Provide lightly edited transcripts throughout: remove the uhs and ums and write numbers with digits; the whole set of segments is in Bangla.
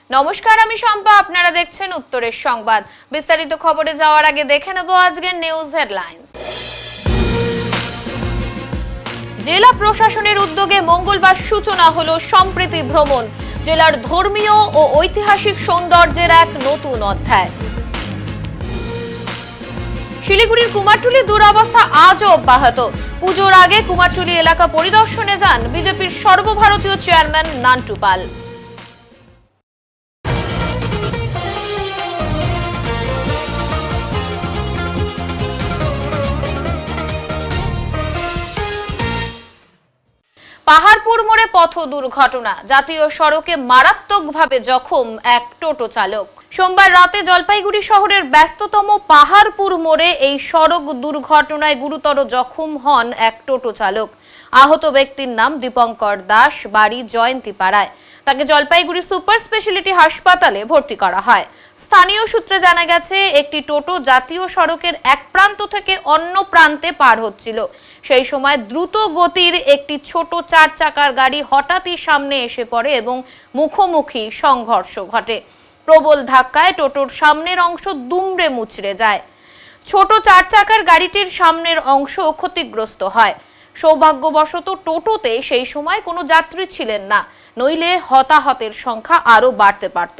নমস্কার, আমি শম্পা। আপনারা দেখছেন উত্তরের সংবাদ। বিস্তারিত খবরে যাওয়ার আগে দেখে নেব আজকের নিউজ হেডলাইন্স। জেলা প্রশাসনের উদ্যোগে মঙ্গলবার সূচনা হলো সম্প্রীতি ভ্রমণ। জেলার ধর্মীয় ও ঐতিহাসিক সৌন্দর্যের এক নতুন অধ্যায়। শিলিগুড়ির কুমারটুলির দুরবস্থা আজও অব্যাহত। পুজোর আগে কুমারটুলি এলাকা পরিদর্শনে যান বিজেপির সর্বভারতীয় চেয়ারম্যান নান্টু পাল। পাহাড়পুর মোড়ে পথ দুর্ঘটনা, জাতীয় সড়কে মারাত্মকভাবে জখম এক টোটো চালক। সোমবার রাতে জলপাইগুড়ি শহরের ব্যস্ততম পাহাড়পুর মোড়ে এই সড়ক দুর্ঘটনায় গুরুতর জখম হন এক টোটো চালক। আহত ব্যক্তির নাম দীপঙ্কর দাস, বাড়ি জয়ন্তীপাড়ায়। তাকে জলপাইগুড়ি সুপার স্পেশালিটি হাসপাতালে ভর্তি করা হয়। স্থানীয় সূত্রে জানা গেছে, একটি টোটো জাতীয় সড়কের এক প্রান্ত থেকে অন্য প্রান্তে পার হচ্ছিল। সেই সময় দ্রুত গতির একটি ছোট 4 চাকার গাড়ি হঠাৎই সামনে এসে পড়ে এবং মুখোমুখি সংঘর্ষ ঘটে। প্রবল ধাক্কায় টোটোর সামনের অংশ দুমড়ে মুচড়ে যায়। ছোট 4 চাকার গাড়িটির সামনের অংশ ক্ষতিগ্রস্ত হয়। সৌভাগ্যবশত টোটোতে সেই সময় কোনো যাত্রী ছিলেন না, নইলে হতাহতের সংখ্যা আরো বাড়তে পারত।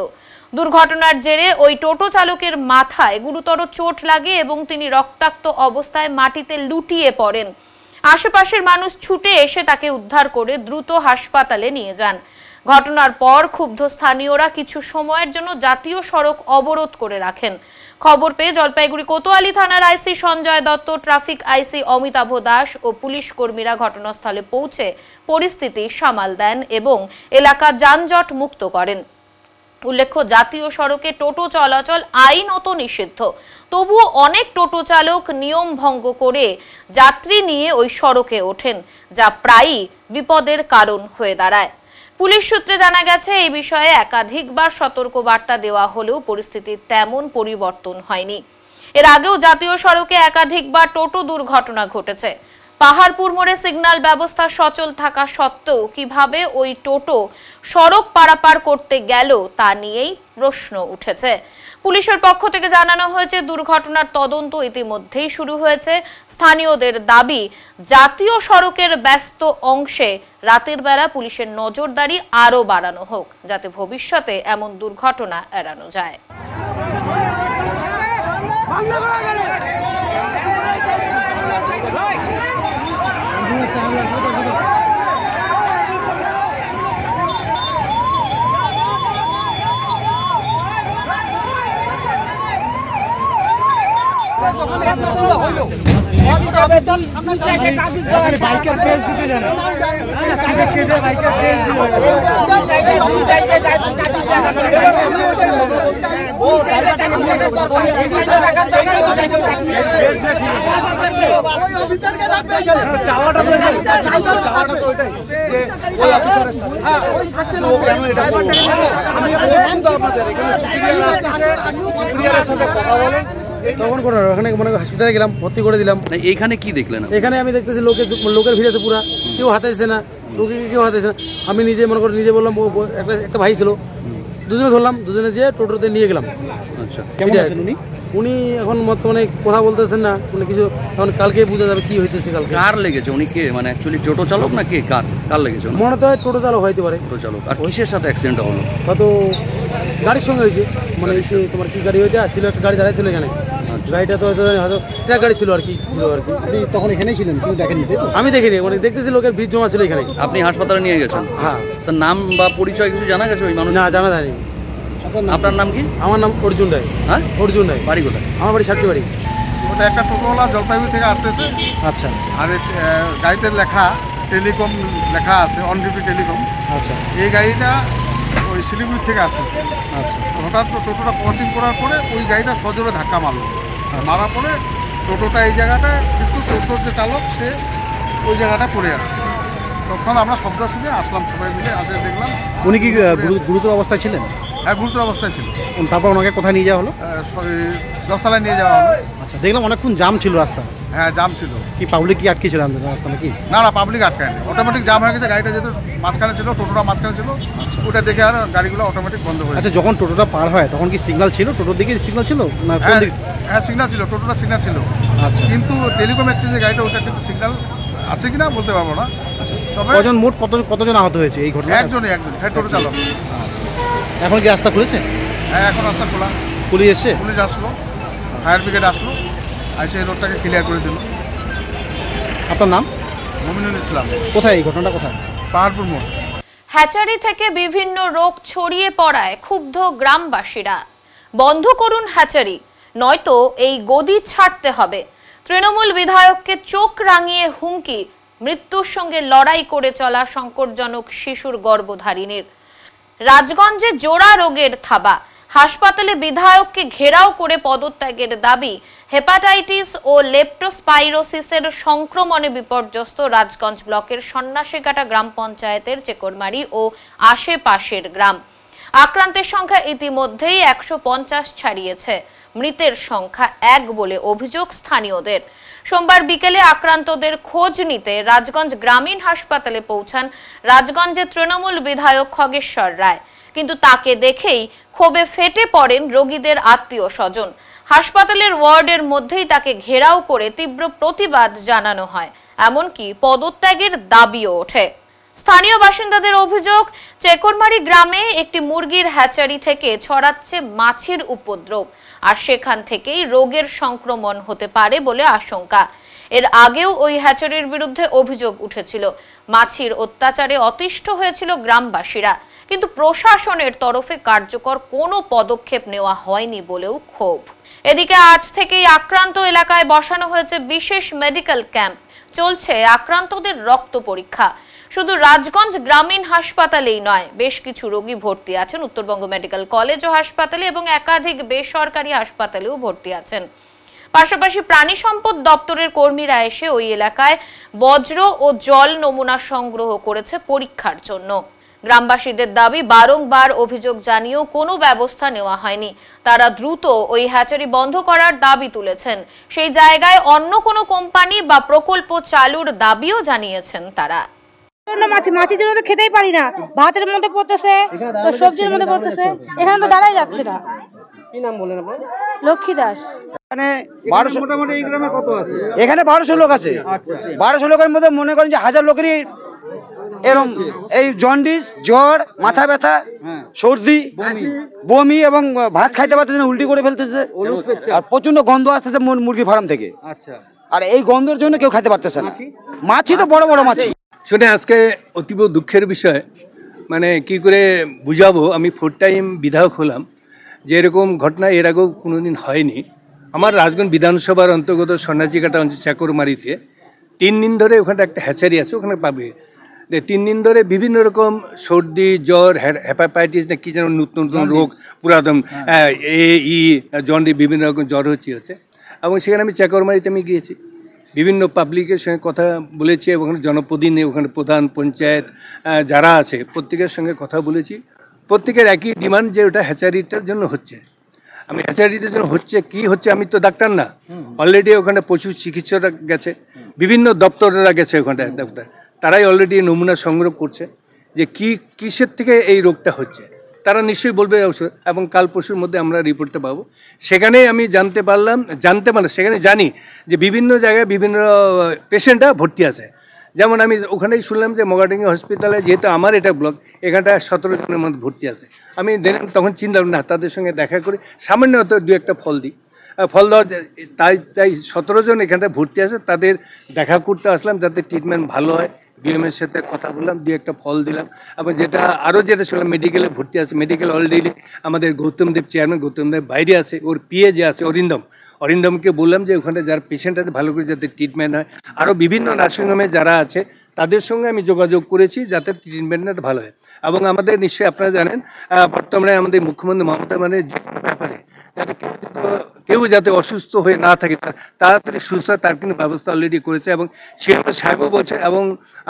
দুর্ঘটনার জেরে ওই টোটো চালকের মাথায় গুরুতর চোট লাগে এবং তিনি রক্তাক্ত অবস্থায় মাটিতে লুটিয়ে পড়েন। আশেপাশের মানুষ ছুটে এসে তাকে উদ্ধার করে দ্রুত হাসপাতালে নিয়ে যান। ঘটনার পর ক্ষুব্ধ স্থানীয়রা কিছু সময়ের জন্য জাতীয় সড়ক অবরোধ করে রাখেন। খবর পেয়ে জলপাইগুড়ি কোতোয়ালি থানার আইসি সঞ্জয় দত্ত, ট্রাফিক আইসি অমিতাভ দাস ও পুলিশ কর্মীরা ঘটনাস্থলে পৌঁছে পরিস্থিতি সামাল দেন এবং এলাকা যানজট মুক্ত করেন। উল্লেখ্য, জাতীয় সড়কে টোটো চলাচল আইনত নিষিদ্ধ। তবুও অনেক টোটো চালক নিয়ম ভঙ্গ করে যাত্রী নিয়ে ওই সড়কে ওঠেন, যা প্রায়ই বিপদের কারণ হয়ে দাঁড়ায়। পুলিশ সূত্রে জানা গেছে, এই বিষয়ে একাধিকবার সতর্কবার্তা দেওয়া হলেও পরিস্থিতির তেমন পরিবর্তন হয়নি। এর আগেও জাতীয় সড়কে একাধিকবার টোটো দুর্ঘটনা ঘটেছে। পাহাড়পুর মোড়ে সিগন্যাল ব্যবস্থা সচল থাকা সত্ত্বেও কিভাবে ওই টোটো সড়ক পারাপার করতে গেল তা নিয়েই প্রশ্ন উঠেছে। পুলিশের পক্ষ থেকে জানানো হয়েছে, দুর্ঘটনার তদন্ত ইতিমধ্যেই শুরু হয়েছে। স্থানীয়দের দাবি, জাতীয় সড়কের ব্যস্ত অংশে রাতের বেলা পুলিশের নজরদারি আরো বাড়ানো হোক, যাতে ভবিষ্যতে এমন দুর্ঘটনা এড়ানো যায়। বাইকের কেস দিতে জানে, বাইকের কেস দিতে তখন কোনো ওখানে মনে হাসপাতালে গেলাম, ভর্তি করে দিলাম। এইখানে কি দেখলেন? এখানে আমি দেখতেছি লোকের ভিড় আছে পুরা, কেউ হাতে দিচ্ছে না, রোগীকে কেউ হাতে দিচ্ছে না। আমি নিজে মনে করি নিজে বললাম, একটা ভাই ছিল, দুজনে ধরলাম, দুজনে যেয়ে টোটোতে নিয়ে গেলাম। আচ্ছা, উনি এখন বর্তমানে কথা বলতেছেন না, উনি কিছু এখন কালকে বোঝা যাবে কি হইতেছে। কালকে কার লেগেছে? উনি কে, মানে অ্যাকচুয়ালি টোটো চালক না কে? কার লেগেছে? মনে তো হয় টোটো চালক হইতে পারে। টোটো চালক। আর কিসের সাথে অ্যাক্সিডেন্ট হলো? হয়তো গাড়ির সঙ্গে হয়েছে, মানে তোমার কি গাড়ি ওইটা ছিল, একটা গাড়ি দাঁড়াই ছিল এখানে। গাড়িটা তো হয়তো ট্রাক গাড়ি ছিল আর কি, ছিল আর কি। তখন এখানেই ছিলেন, কেউ দেখেননি? আমি দেখিনি, মানে দেখতেছি লোকের ভিড় জমা ছিল এখানে। আপনি হাসপাতালে নিয়ে গেছেন? হ্যাঁ। তার নাম বা পরিচয় কিছু জানা গেছে ওই মানুষ? না, জানা যায়নি। আপনার নাম কি? আমার নাম অর্জুন রায়। হ্যাঁ, অর্জুন রায়। বাড়ি কোথায়? আমার বাড়ি সাতটি বাড়ি। ওটা একটা টোটোওয়ালা জলপাইগুড়ি থেকে আসতেছে। আচ্ছা। আর গাড়িতে লেখা টেলিকম লেখা আছে, অন ডিউটি টেলিকম। আচ্ছা। এই গাড়িটা ওই শিলিগুড়ি থেকে আসতেছে। আচ্ছা। হঠাৎ টোটোটা ক্রসিং করার পরে ওই গাড়িটা সজোরে ধাক্কা মারলো। মারার পরে টোটোটা এই জায়গাটায়, কিন্তু টোটোর যে চালক সে ওই জায়গাটায় পড়ে আসছে। তখন আমরা শব্দ শুনে আসলাম, সবাই মিলে আসে দেখলাম। উনি কি গুরুতর অবস্থায় ছিলেন? হ্যাঁ, গুরুতর অবস্থায় ছিল। তারপর ওনাকে কোথায় নিয়ে যাওয়া হলো? 10 তলায় নিয়ে যাওয়া হলো। আচ্ছা, দেখলাম অনেকক্ষণ জাম ছিল রাস্তা। হ্যাঁ জাম ছিল। কি পাবলিক কি আটকে ছিল রাস্তা নাকি? না না, পাবলিক আটকায়নি, অটোমেটিক জাম হয়ে গেছে। গাড়িটা যেহেতু মাঝখানে ছিল, টোটোটা মাঝখানে ছিল, ওটা দেখে আর গাড়িগুলো অটোমেটিক বন্ধ হয়ে গেছে। আচ্ছা, যখন টোটোটা পার হয় তখন কি সিগন্যাল ছিল? টোটোর দিকে সিগন্যাল ছিল না কোন হ্যাঁ দিকে? হ্যাঁ সিগন্যাল ছিল, টোটোটা সিগন্যাল ছিল। আচ্ছা, কিন্তু টেলিকম এক্সচেঞ্জের গাড়িটা ওটা কিন্তু সিগন্যাল আছে কিনা বলতে পারবো না। তবে মোট কতজন আহত হয়েছে এই ঘটনা? একজনই, হ্যাঁ টোটো চালক। এখন কি রাস্তা খুলেছে? হ্যাঁ এখন রাস্তা খোলা। পুলিশ এসছে? পুলিশ আসলো, ফায়ার ব্রিগেড আসলো, এসে এই রোডটাকে ক্লিয়ার করে দিল। আপনার নাম? মমিনুল ইসলাম। কোথায় এই ঘটনাটা কোথায়? পাহাড়পুর মোড়। হ্যাচারি থেকে বিভিন্ন রোগ ছড়িয়ে পড়ায় ক্ষুব্ধ গ্রামবাসীরা। বন্ধ করুন হ্যাচারি, নয়তো এই গদি ছাড়তে হবে। তৃণমূল বিধায়ককে চোখ রাঙিয়ে হুমকি, মৃত্যুর সঙ্গে লড়াই করে চলা সংকটজনক শিশুর গর্ভধারিণীর। রাজগঞ্জে জোড়া রোগের থাবা, হাসপাতালে বিধায়ককে ঘেরাও করে পদত্যাগের দাবি। হেপাটাইটিস ও লেপ্টোস্পাইরোসিসের সংক্রমণে বিপর্যস্ত রাজগঞ্জ ব্লকের সন্ন্যাসীকাটা গ্রাম পঞ্চায়েতের চেকরমারি ও আশেপাশের গ্রাম। আক্রান্তের সংখ্যা ইতিমধ্যেই 150 ছাড়িয়েছে। মৃতের সংখ্যা 1 বলে অভিযোগ স্থানীয়দের। সোমবার বিকেলে আক্রান্তদের খোঁজ নিতে রাজগঞ্জ গ্রামীণ হাসপাতালে পৌঁছান রাজগঞ্জের তৃণমূল বিধায়ক খগেশ্বর রায়, কিন্তু তাকে দেখেই ক্ষোভে ফেটে পড়েন রোগীদের আত্মীয় স্বজন। হাসপাতালের ওয়ার্ডের মধ্যেই তাকে ঘেরাও করে তীব্র প্রতিবাদ জানানো হয়, এমনকি পদত্যাগের দাবিও ওঠে। স্থানীয় বাসিন্দাদের অভিযোগ, চেকরমারি গ্রামে একটি মুরগির হ্যাচারি থেকে ছড়াচ্ছে মাছির উপদ্রব, আর সেখান থেকেই রোগের সংক্রমণ হতে পারে বলে আশঙ্কা। এর আগেও ওই হ্যাচারির বিরুদ্ধে অভিযোগ উঠেছিল। মাছির অত্যাচারে অতিষ্ঠ হয়েছিল গ্রামবাসীরা, কিন্তু প্রশাসনের তরফে কার্যকর কোনো পদক্ষেপ নেওয়া হয়নি বলেও ক্ষোভ। এদিকে আজ থেকেই আক্রান্ত এলাকায় বসানো হয়েছে বিশেষ মেডিকেল ক্যাম্প। চলছে আক্রান্তদের রক্ত পরীক্ষা। শুধু রাজগঞ্জ গ্রামীণ হাসপাতালেই নয়, বেশ কিছু রোগী ভর্তি আছেন উত্তরবঙ্গ মেডিকেল কলেজ ও হাসপাতালে এবং একাধিক বেসরকারি হাসপাতালেও ভর্তি আছেন। পাশাপাশি প্রাণী সম্পদ দপ্তরের কর্মীরা এসে ওই এলাকায় বজ্র ও জল নমুনা সংগ্রহ করেছে পরীক্ষার জন্য। গ্রামবাসীদের দাবি, বারংবার অভিযোগ জানিয়েও কোনো ব্যবস্থা নেওয়া হয়নি। তারা দ্রুত ওই হ্যাচারি বন্ধ করার দাবি তুলেছেন। সেই জায়গায় অন্য কোনো কোম্পানি বা প্রকল্প চালুর দাবিও জানিয়েছেন তারা। মাছির জন্য তো খেতেই পারি না, ভাতের মধ্যে পড়তেছে, সবজির মধ্যে পড়তেছে, এখানে তো দাঁড়াই যাচ্ছে না। কি নাম বলেন আপনার? লক্ষ্মী দাস। মোটামুটি এই গ্রামে কত আছে? এখানে 1200 লোক আছে। 1200 লোকের মধ্যে মনে করেন যে 1000 লোকেরই এরকম এই জন্ডিস, জ্বর, মাথা ব্যথা, সর্দি, বমি এবং ভাত খাইতে পারতেছে না, উল্টি করে ফেলতেছে, আর প্রচন্ড গন্ধ আসতেছে মুরগির ফার্ম থেকে। আর এই গন্ধের জন্য কেউ খাইতে পারতেছে না। মাছি তো বড় বড় মাছি। শুনে আজকে অতীব দুঃখের বিষয়, মানে কি করে বুঝাবো। আমি 4 টাইম বিধায়ক হলাম, যে এরকম ঘটনা এর আগেও কোনোদিন হয়নি। আমার রাজগঞ্জ বিধানসভার অন্তর্গত সন্ন্যাসীকাটা অঞ্চল চাকরমারিতে 3 দিন ধরে ওখানে একটা হ্যাচারি আছে, ওখানে পাবে 3 দিন ধরে বিভিন্ন রকম সর্দি, জ্বর, হেপাটাইটিস না কি যেন নতুন নতুন রোগ, পুরাতন জন্ডিস, বিভিন্ন রকম জ্বর হচ্ছে। এবং সেখানে আমি চাকরমারিতে আমি গিয়েছি, বিভিন্ন পাবলিকের সঙ্গে কথা বলেছি, ওখানে জনপ্রতিনিধি, ওখানে প্রধান পঞ্চায়েত যারা আছে প্রত্যেকের সঙ্গে কথা বলেছি। প্রত্যেকের একই ডিমান্ড যে ওটা হ্যাচারিটার জন্য হচ্ছে। আমি হ্যাচারিটার জন্য হচ্ছে কি হচ্ছে, আমি তো ডাক্তার না। অলরেডি ওখানে পশু চিকিৎসকরা গেছে, বিভিন্ন দপ্তরেরা গেছে ওখানে ডাক্তার, তারাই অলরেডি নমুনা সংগ্রহ করছে যে কিসের থেকে এই রোগটা হচ্ছে। তারা নিশ্চয়ই বলবে ঔষধ, এবং কাল পরশুর মধ্যে আমরা রিপোর্টটা পাবো। সেখানেই আমি জানতে পারলাম সেখানে জানি যে বিভিন্ন জায়গায় বিভিন্ন পেশেন্টরা ভর্তি আছে। যেমন আমি ওখানেই শুনলাম যে মগাডিঙ্গি হসপিটালে, যেহেতু আমার এটা ব্লক, এখানটা 17 জনের মধ্যে ভর্তি আছে। আমি তখন চিন্তা করি না, তাদের সঙ্গে দেখা করি, সামান্য হয়তো 2-1 ফল দিই, ফল দেওয়া, তাই 17 জন এখানটা ভর্তি আছে, তাদের দেখা করতে আসলাম যাতে ট্রিটমেন্ট ভালো হয়। বিএমের সাথে কথা বললাম, 2-1 ফল দিলাম। এবং যেটা শুনলাম মেডিকেলে ভর্তি আছে, মেডিকেল অলরেডি আমাদের গৌতম দেব চেয়ারম্যান, গৌতম দেব বাইরে আছে, ওর পিএ যে আছে অরিন্দমকে বললাম যে ওখানে যারা পেশেন্ট আছে ভালো করে যাতে ট্রিটমেন্ট হয়। আরও বিভিন্ন নার্সিংহোমে যারা আছে তাদের সঙ্গে আমি যোগাযোগ করেছি যাতে ট্রিটমেন্টটা ভালো হয়। এবং আমাদের নিশ্চয়ই আপনারা জানেন, বর্তমানে আমাদের মুখ্যমন্ত্রী মমতা যে কোনো ব্যাপারে যাতে কেউ যাতে অসুস্থ হয়ে না থাকে, তাড়াতাড়ি সুস্থ হয় তার কিন্তু ব্যবস্থা অলরেডি করেছে। এবং সেটা সাহেবও বলছে, এবং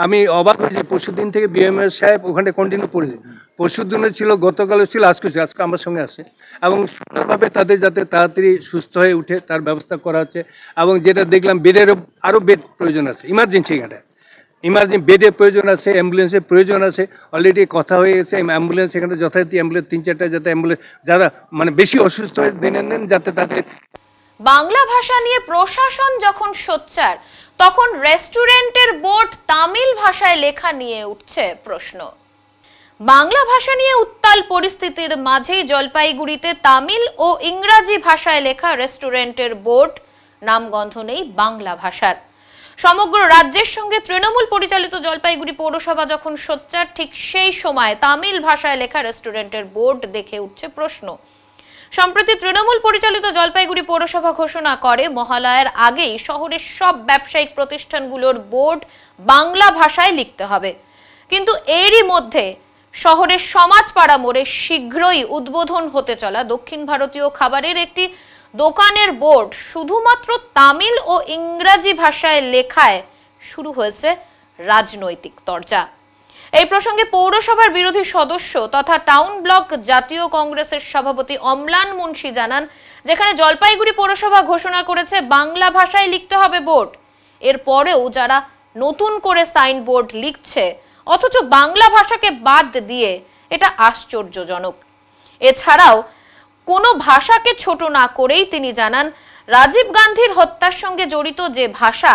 আমি অবাক হয়েছি পরশু দিন থেকে বিএমএস সাহেব ওখানে কন্টিনিউ করেছে। পরশু দিনে ছিল, গতকালও ছিল, আজকে আমার সঙ্গে আসে, এবং সুন্দরভাবে তাদের যাতে তাড়াতাড়ি সুস্থ হয়ে উঠে তার ব্যবস্থা করা হচ্ছে। এবং যেটা দেখলাম, বেডেরও আরও বেড প্রয়োজন আছে, ইমার্জেন্সি ইমার্জেন্সি বেডের প্রয়োজন আছে, অ্যাম্বুলেন্সের প্রয়োজন আছে। অলরেডি কথা হয়ে গেছে অ্যাম্বুলেন্স, এখানে যথারীতি অ্যাম্বুলেন্স 3-4টা, যাতে অ্যাম্বুলেন্স যারা মানে বেশি অসুস্থ হয়ে নেন যাতে তাদের। বাংলা ভাষা নিয়ে প্রশাসন যখন সোচ্চার, তখন রেস্টুরেন্টের বোর্ড তামিল ভাষায় লেখা নিয়ে উঠছে প্রশ্ন। বাংলা ভাষা নিয়ে উত্তাল পরিস্থিতির মাঝেই জলপাইগুড়িতে তামিল ও ইংরাজি ভাষায় লেখা রেস্টুরেন্টের বোর্ড, নামগন্ধ নেই বাংলা ভাষার। সমগ্র রাজ্যের সঙ্গে তৃণমূল পরিচালিত জলপাইগুড়ি পৌরসভা যখন সোচ্চার, ঠিক সেই সময় তামিল ভাষায় লেখা রেস্টুরেন্টের বোর্ড দেখে উঠছে প্রশ্ন। সম্প্রতি তৃণমূল পরিচালিত জলপাইগুড়ি পৌরসভা ঘোষণা করে মহালয়ার আগেই শহরের সব ব্যবসায়িক প্রতিষ্ঠানগুলোর বোর্ড বাংলা ভাষায় লিখতে হবে। কিন্তু এরই মধ্যে শহরের সমাজপাড়া মোড়ে শীঘ্রই উদ্বোধন হতে চলা দক্ষিণ ভারতীয় খাবারের একটি দোকানের বোর্ড শুধুমাত্র তামিল ও ইংরাজি ভাষায় লেখায় শুরু হয়েছে রাজনৈতিক তরজা। এই প্রসঙ্গে পৌরসভার বিরোধী সদস্য তথা টাউন ব্লক জাতীয় কংগ্রেসের সভাপতি অম্লান মুন্সি জানান, যেখানে জলপাইগুড়ি পৌরসভা ঘোষণা করেছে বাংলা ভাষায় লিখতে হবে বোর্ড, এরপরেও যারা নতুন করে সাইনবোর্ড লিখছে অথচ বাংলা ভাষাকে বাদ দিয়ে, এটা আশ্চর্যজনক। এছাড়াও কোনো ভাষাকে ছোট না করেই তিনি জানান, রাজীব গান্ধীর হত্যার সঙ্গে জড়িত যে ভাষা,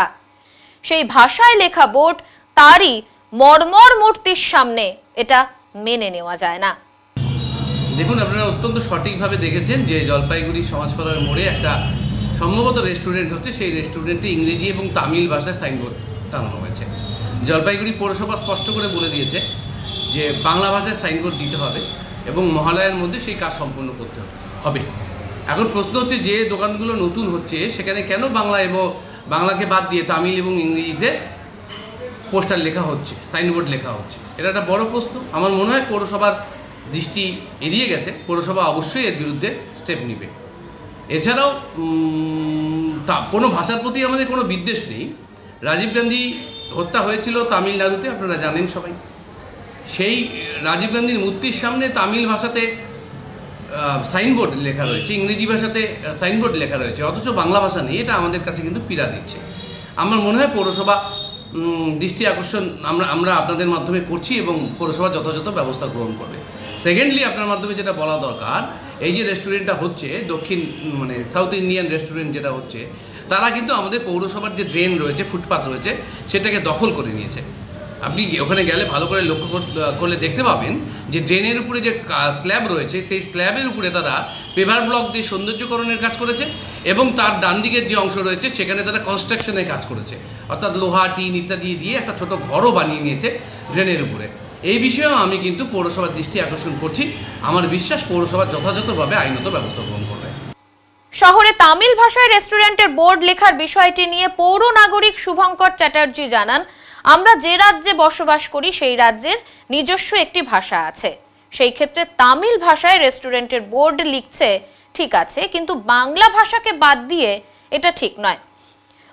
সেই ভাষায় লেখা বোর্ড তারই মর্মর মূর্তির সামনে, এটা মেনে নেওয়া যায় না। দেখুন, আপনারা অত্যন্ত সঠিকভাবে দেখেছেন যে জলপাইগুড়ি সমাজপাড়ার মোড়ে একটা সম্ভবত রেস্টুরেন্ট হচ্ছে, সেই রেস্টুরেন্টে ইংরেজি এবং তামিল ভাষায় সাইনবোর্ড টানানো হয়েছে। জলপাইগুড়ি পৌরসভা স্পষ্ট করে বলে দিয়েছে যে বাংলা ভাষায় সাইনবোর্ড দিতে হবে এবং মহালয়ার মধ্যে সেই কাজ সম্পূর্ণ করতে হবে। এখন প্রশ্ন হচ্ছে, যে দোকানগুলো নতুন হচ্ছে সেখানে কেন বাংলা এবং বাংলাকে বাদ দিয়ে তামিল এবং ইংরেজিতে পোস্টার লেখা হচ্ছে, সাইনবোর্ড লেখা হচ্ছে? এটা একটা বড় প্রশ্ন। আমার মনে হয় পৌরসভার দৃষ্টি এড়িয়ে গেছে, পৌরসভা অবশ্যই এর বিরুদ্ধে স্টেপ নেবে। এছাড়াও কোনো ভাষার প্রতি আমাদের কোনো বিদ্বেষ নেই। রাজীব গান্ধী হত্যা হয়েছিল তামিলনাড়ুতে, আপনারা জানেন সবাই। সেই রাজীব গান্ধীর মূর্তির সামনে তামিল ভাষাতে সাইনবোর্ড লেখা রয়েছে, ইংরেজি ভাষাতে সাইনবোর্ড লেখা রয়েছে, অথচ বাংলা ভাষা নেই। এটা আমাদের কাছে কিন্তু পীড়া দিচ্ছে। আমার মনে হয় পৌরসভা দৃষ্টি আকর্ষণ আমরা আপনাদের মাধ্যমে করছি এবং পৌরসভা যথাযথ ব্যবস্থা গ্রহণ করবে। সেকেন্ডলি, আপনার মাধ্যমে যেটা বলা দরকার, এই যে রেস্টুরেন্টটা হচ্ছে দক্ষিণ মানে সাউথ ইন্ডিয়ান রেস্টুরেন্ট যেটা হচ্ছে, তারা কিন্তু আমাদের পৌরসভার যে ড্রেন রয়েছে, ফুটপাথ রয়েছে, সেটাকে দখল করে নিয়েছে। আপনি ওখানে গেলে ভালো করে লক্ষ্য করলে দেখতে পাবেন যে ড্রেনের উপরে যে স্ল্যাব রয়েছে, সেই স্ল্যাবের উপরে তারা পেভার ব্লক দিয়ে সৌন্দর্যকরণের কাজ করেছে এবং তার ডান দিকের যে অংশ রয়েছে সেখানে তারা কনস্ট্রাকশনের কাজ করেছে, অর্থাৎ লোহা, টিন ইত্যাদি দিয়ে একটা ছোট ঘরও বানিয়ে নিয়েছে ড্রেনের উপরে। এই বিষয়েও আমি কিন্তু পৌরসভার দৃষ্টি আকর্ষণ করছি। আমার বিশ্বাস পৌরসভা যথাযথভাবে আইনত ব্যবস্থা গ্রহণ করবে। শহরে তামিল ভাষায় রেস্টুরেন্টের বোর্ড লেখার বিষয়টি নিয়ে পৌর নাগরিক শুভঙ্কর চ্যাটার্জি জানান, আমরা যে রাজ্যে বসবাস করি সেই রাজ্যের নিজস্ব একটি ভাষা আছে, সেই ক্ষেত্রে তামিল ভাষায় রেস্টুরেন্টের বোর্ড লিখছে ঠিক আছে, কিন্তু বাংলা ভাষাকে বাদ দিয়ে এটা ঠিক নয়।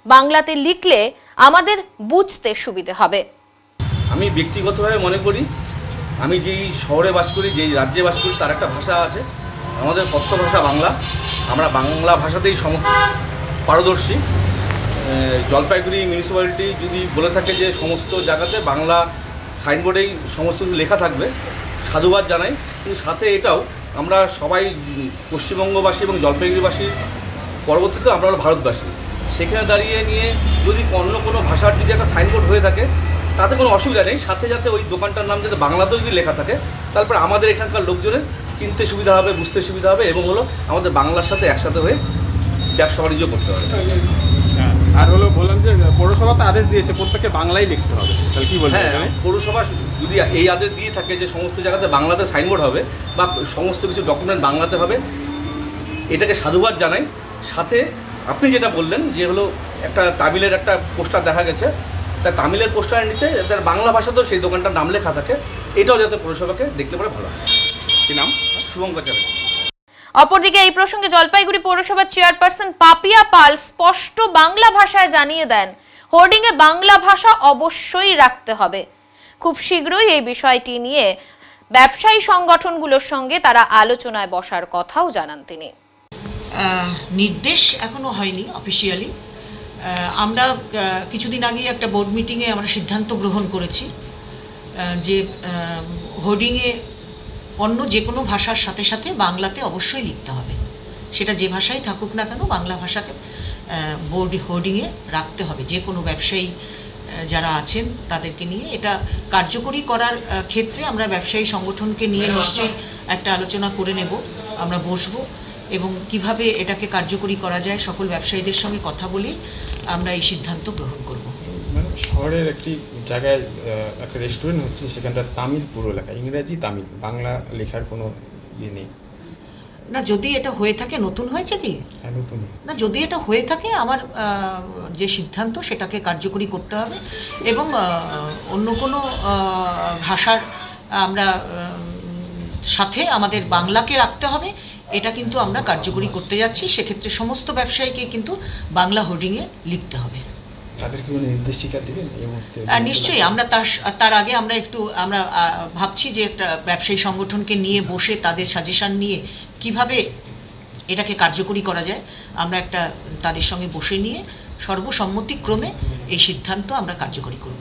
বাংলাতে লিখলে আমাদের বুঝতে সুবিধে হবে। আমি ব্যক্তিগতভাবে মনে করি, আমি যেই শহরে বাস করি, যেই রাজ্যে বাস করি, তার একটা ভাষা আছে। আমাদের কথ্য ভাষা বাংলা, আমরা বাংলা ভাষাতেই পারদর্শী। জলপাইগুড়ি মিউনিসিপ্যালিটি যদি বলে থাকে যে সমস্ত জায়গাতে বাংলা সাইনবোর্ডেই সমস্ত কিছু লেখা থাকবে, সাধুবাদ জানাই। কিন্তু সাথে এটাও আমরা সবাই পশ্চিমবঙ্গবাসী এবং জলপাইগুড়িবাসী, পরবর্তীতে আমরা ভারতবাসী। সেখানে দাঁড়িয়ে নিয়ে যদি অন্য কোনো ভাষার যদি একটা সাইনবোর্ড হয়ে থাকে তাতে কোনো অসুবিধা নেই, সাথে যাতে ওই দোকানটার নাম যাতে বাংলাতেও যদি লেখা থাকে, তারপর আমাদের এখানকার লোকজনের চিনতে সুবিধা হবে, বুঝতে সুবিধা হবে এবং হলো আমাদের বাংলার সাথে একসাথে হয়ে ব্যবসা বাণিজ্য করতে হবে। আর হলো বললাম যে পৌরসভা তো আদেশ দিয়েছে প্রত্যেকে বাংলায় লিখতে হবে, তাহলে কি বলবেন? হ্যাঁ, পৌরসভা যদি এই আদেশ দিয়ে থাকে যে সমস্ত জায়গাতে বাংলাতে সাইনবোর্ড হবে বা সমস্ত কিছু ডকুমেন্ট বাংলাতে হবে, এটাকে সাধুবাদ জানাই। সাথে আপনি যেটা বললেন যে হলো একটা তামিলের একটা পোস্টার দেখা গেছে, তা তামিলের পোস্টারের নিচে যাতে বাংলা ভাষাতেও সেই দোকানটার নাম লেখা থাকে, এটাও যাতে পৌরসভাকে দেখতে পারে ভালো হয়। কি নাম? শুভঙ্কর চ্যাটার্জি। অপরদিকে এই প্রসঙ্গে জলপাইগুড়ি পৌরসভার চেয়ারপারসন পাপিয়া পাল স্পষ্ট বাংলা ভাষায় জানিয়ে দেন, হোর্ডিং এ বাংলা ভাষা অবশ্যই রাখতে হবে। খুব শীঘ্রই এই বিষয়টি নিয়ে ব্যবসায়ী সংগঠনগুলোর সঙ্গে তারা আলোচনায় বসার কথাও জানান তিনি। নির্দেশ এখনো হয়নি অফিসিয়ালি। আমরা কিছুদিন আগে একটা বোর্ড মিটিংয়ে আমরা সিদ্ধান্ত গ্রহণ করেছি যে হোর্ডিংয়ে অন্য যে কোনো ভাষার সাথে সাথে বাংলাতে অবশ্যই লিখতে হবে। সেটা যে ভাষাই থাকুক না কেন, বাংলা ভাষাকে হোর্ডিংয়ে রাখতে হবে। যে কোনো ব্যবসায়ী যারা আছেন তাদেরকে নিয়ে এটা কার্যকরী করার ক্ষেত্রে আমরা ব্যবসায়ী সংগঠনকে নিয়ে নিশ্চয়ই একটা আলোচনা করে নেব। আমরা বসবো এবং কিভাবে এটাকে কার্যকরী করা যায় সকল ব্যবসায়ীদের সঙ্গে কথা বলেই আমরা এই সিদ্ধান্ত গ্রহণ করব। মানে শহরের একটি জায়গায় একটা রেস্টুরেন্ট হচ্ছে, সেখানটা তামিল পুরো লেখা, ইংরেজি তামিল, বাংলা লেখার কোনো ইয়ে নেই না। যদি এটা হয়ে থাকে, নতুন হয়েছে কি? হ্যাঁ, নতুন না, যদি এটা হয়ে থাকে আমার যে সিদ্ধান্ত সেটাকে কার্যকরী করতে হবে এবং অন্য কোনো ভাষার আমরা সাথে আমাদের বাংলাকে রাখতে হবে, এটা কিন্তু আমরা কার্যকরী করতে যাচ্ছি। সেক্ষেত্রে সমস্ত ব্যবসায়ীকে কিন্তু বাংলা হোর্ডিংয়ে লিখতে হবে। তাদেরকে কোনো নির্দেশিকা দেবেন এই মুহূর্তে? নিশ্চয়ই। আমরা তার আগে আমরা ভাবছি যে একটা ব্যবসায়ী সংগঠনকে নিয়ে বসে তাদের সাজেশন নিয়ে কিভাবে এটাকে কার্যকরী করা যায়, আমরা একটা তাদের সঙ্গে বসে নিয়ে সর্বসম্মতিক্রমে এই সিদ্ধান্ত আমরা কার্যকরী করব।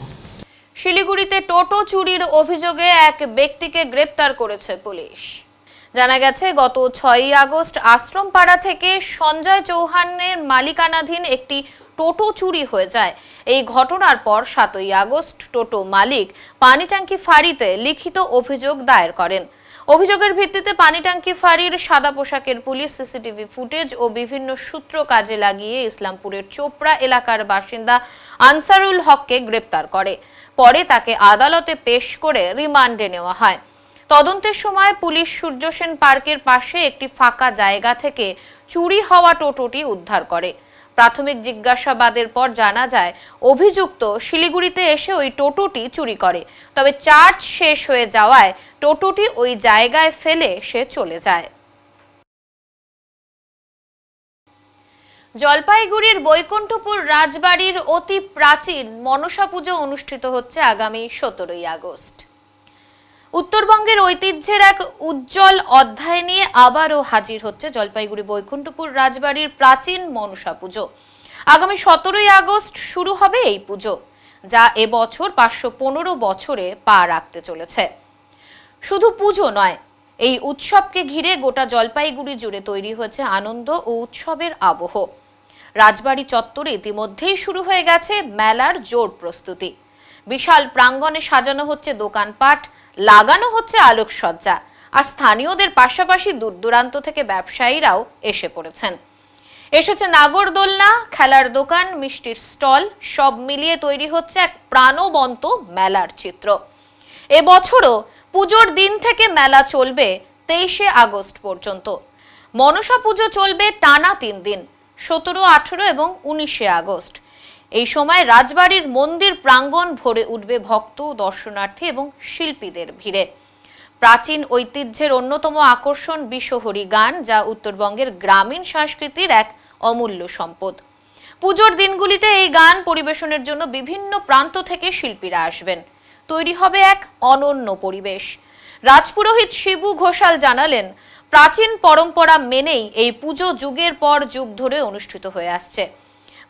শিলিগুড়িতে টোটো চুরির অভিযোগে এক ব্যক্তিকে গ্রেপ্তার করেছে পুলিশ। জানা গেছে, গত 6ই আগস্ট আশ্রমপাড়া থেকে সঞ্জয় চৌহানের মালিকানাধীন একটি টোটো চুরি হয়ে যায়। এই ঘটনার পর 7ই আগস্ট টোটো মালিক পানিট্যাঙ্কি ফাঁড়িতে লিখিত অভিযোগ দায়ের করেন। অভিযোগের ভিত্তিতে পানিট্যাঙ্কি ফাঁড়ির সাদা পোশাকের পুলিশ সিসিটিভি ফুটেজ ও বিভিন্ন সূত্র কাজে লাগিয়ে ইসলামপুরের চোপড়া এলাকার বাসিন্দা আনসারুল হককে গ্রেপ্তার করে। পরে তাকে আদালতে পেশ করে রিমান্ডে নেওয়া হয়। তদন্তের সময় পুলিশ সূর্যসেন পার্কের পাশে একটি ফাঁকা জায়গা থেকে চুরি হওয়া টোটোটি উদ্ধার করে। প্রাথমিক জিজ্ঞাসাবাদের পর জানা যায়, অভিযুক্ত শিলিগুড়িতে এসে ওই টোটোটি চুরি করে। তবে চার্জ শেষ হয়ে যাওয়ায় টোটোটি ওই জায়গায় ফেলে সে চলে যায়। জলপাইগুড়ির বৈকুণ্ঠপুর রাজবাড়ির অতি প্রাচীন মনসা পুজো অনুষ্ঠিত হচ্ছে আগামী 17ই আগস্ট। উত্তরবঙ্গের ঐতিহ্যের এক উজ্জ্বল অধ্যায় নিয়ে আবারও হাজির হচ্ছে জলপাইগুড়ি বৈকুণ্ঠপুর রাজবাড়ির প্রাচীন মনসা পুজো। আগামী 17ই আগস্ট শুরু হবে এই পুজো, যা এবছর 515 বছরে পা রাখতে চলেছে। শুধু পুজো নয়, এই উৎসবকে ঘিরে গোটা জলপাইগুড়ি জুড়ে তৈরি হয়েছে আনন্দ ও উৎসবের আবহ। রাজবাড়ি চত্বরে ইতিমধ্যেই শুরু হয়ে গেছে মেলার জোর প্রস্তুতি। বিশাল প্রাঙ্গণে সাজানো হচ্ছে দোকানপাট, লাগানো হচ্ছে আলোকসজ্জা, আর স্থানীয়দের পাশাপাশি দূর দূরান্ত থেকে ব্যবসায়ীরাও এসে পড়েছেন। এসেছে নাগরদোলনা, খেলার দোকান, মিষ্টির স্টল, সব মিলিয়ে তৈরি হচ্ছে এক প্রাণবন্ত মেলার চিত্র। এবছরও পুজোর দিন থেকে মেলা চলবে 23শে আগস্ট পর্যন্ত। মনসা পুজো চলবে টানা 3 দিন, 17, 18 এবং 19শে আগস্ট। এই সময় রাজবাড়ির মন্দির প্রাঙ্গণ ভরে উঠবে ভক্ত, দর্শনার্থী এবং শিল্পীদের ভিড়ে। প্রাচীন ঐতিহ্যের অন্যতম আকর্ষণ বিশহরী গান, যা উত্তরবঙ্গের গ্রামীণ সংস্কৃতির এক অমূল্য সম্পদ। পুজোর দিনগুলিতে এই গান পরিবেশনের জন্য বিভিন্ন প্রান্ত থেকে শিল্পীরা আসবেন। তৈরি হবে এক অনন্য পরিবেশ। রাজপুরোহিত শিবু ঘোষাল জানালেন, প্রাচীন পরম্পরা মেনেই এই পুজো যুগের পর যুগ ধরে অনুষ্ঠিত হয়ে আসছে।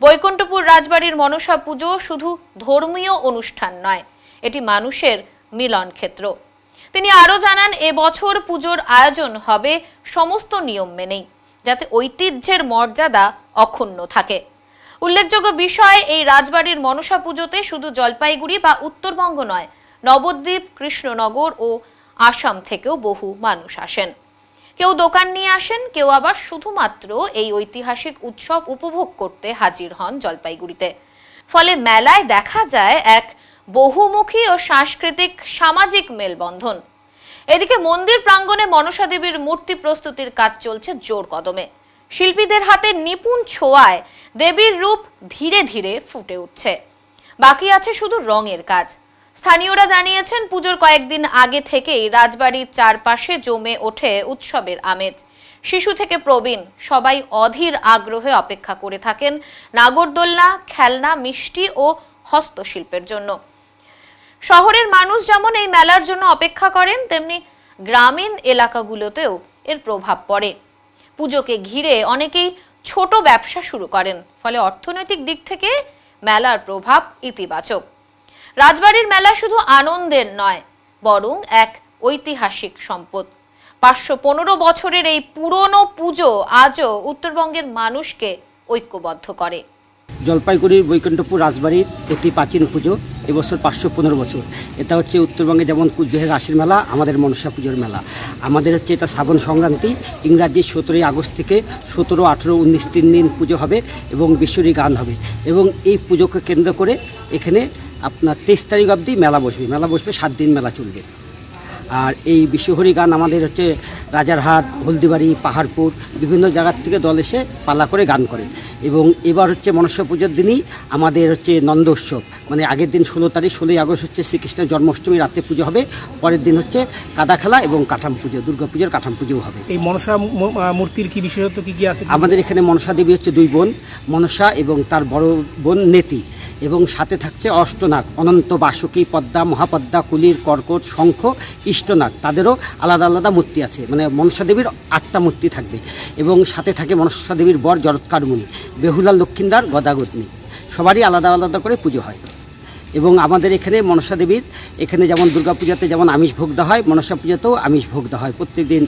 বৈকুণ্ঠপুর রাজবাড়ির মনসা পুজো শুধু ধর্মীয় অনুষ্ঠান নয়, এটি মানুষের মিলন ক্ষেত্র। তিনি আরো জানান, এবছর পুজোর আয়োজন হবে সমস্ত নিয়ম মেনেই, যাতে ঐতিহ্যের মর্যাদা অক্ষুণ্ণ থাকে। উল্লেখযোগ্য বিষয়, এই রাজবাড়ির মনসা পুজোতে শুধু জলপাইগুড়ি বা উত্তরবঙ্গ নয়, নবদ্বীপ, কৃষ্ণনগর ও আসাম থেকেও বহু মানুষ আসেন। কেউ দোকান নিয়ে আসেন, কেউ আবার শুধুমাত্র এই ঐতিহাসিক উৎসব উপভোগ করতে হাজির হন জলপাইগুড়িতে। ফলে মেলায় দেখা যায় এক বহুমুখী ও সাংস্কৃতিক সামাজিক মেলবন্ধন। এদিকে মন্দির প্রাঙ্গণে মনসা দেবীর মূর্তি প্রস্তুতির কাজ চলছে জোর কদমে। শিল্পীদের হাতে নিপুণ ছোঁয়ায় দেবীর রূপ ধীরে ধীরে ফুটে উঠছে। বাকি আছে শুধু রঙের কাজ। স্থানীয়রা জানিয়েছেন, পুজোর কয়েকদিন আগে থেকেই রাজবাড়ির চারপাশে জমে ওঠে উৎসবের আমেজ। শিশু থেকে প্রবীণ সবাই অধীর আগ্রহে অপেক্ষা করে থাকেন নাগরদোলনা, খেলনা, মিষ্টি ও হস্তশিল্পের জন্য। শহরের মানুষ যেমন এই মেলার জন্য অপেক্ষা করেন, তেমনি গ্রামীণ এলাকাগুলোতেও এর প্রভাব পড়ে। পুজোকে ঘিরে অনেকেই ছোট ব্যবসা শুরু করেন, ফলে অর্থনৈতিক দিক থেকে মেলার প্রভাব ইতিবাচক। রাজবাড়ির মেলা শুধু আনন্দের নয়, বরং এক ঐতিহাসিক সম্পদ। 515 বছরের এই পুরনো পুজো আজও উত্তরবঙ্গের মানুষকে ঐক্যবদ্ধ করে। জলপাইগুড়ির বৈকুণ্ঠপুর রাজবাড়ির অতি প্রাচীন পুজো, এবছর 515 বছর। এটা হচ্ছে উত্তরবঙ্গে যেমন কুচবিহারের রাসের মেলা, আমাদের মনসা পুজোর মেলা। আমাদের হচ্ছে এটা শ্রাবণ সংক্রান্তি, ইংরাজি 17 আগস্ট থেকে 17, 18, 19 3 দিন পুজো হবে এবং বিশ্বরী গান হবে। এবং এই পুজোকে কেন্দ্র করে এখানে আপনার 23 তারিখ অবধি মেলা বসবে 7 দিন মেলা চলবে। আর এই বিশ্বহরি গান আমাদের হচ্ছে রাজারহাট, হলদিবাড়ি, পাহাড়পুর বিভিন্ন জায়গার থেকে দল এসে পালা করে গান করে। এবং এবার হচ্ছে মনসা পুজোর দিনই আমাদের হচ্ছে নন্দ উৎসব, মানে আগের দিন 16 তারিখ 16ই আগস্ট হচ্ছে শ্রীকৃষ্ণের জন্মাষ্টমী, রাতে পুজো হবে। পরের দিন হচ্ছে কাদা খেলা এবং কাঠাম পুজো, দুর্গা পুজোর কাঠাম পুজোও হবে। এই মনসা মূর্তির কি বিশেষত্ব কি আছে? আমাদের এখানে মনসা দেবী হচ্ছে 2 বোন, মনসা এবং তার বড় বোন নেতি, এবং সাথে থাকছে অষ্টনাগ, অনন্ত, বাসুকী, পদ্মা, মহাপদ্মা, কুলির, কর্কট, শঙ্খ, ইষ্টনাগ। তাদেরও আলাদা আলাদা মূর্তি আছে, মানে মনসা দেবীর 8টা মূর্তি থাকবে। এবং সাথে থাকে মনসা দেবীর বর জরৎকার মুনি, বেহুলাল, লক্ষিন্দার, গদাগদনি, সবারই আলাদা আলাদা করে পুজো হয়। এবং আমাদের এখানে মনসা দেবীর এখানে যেমন দুর্গাপূজাতে যেমন আমিষ ভোগ দেওয়া হয়, মনসা পূজাতেও আমিষ ভোগ দেওয়া হয়। প্রত্যেক দিন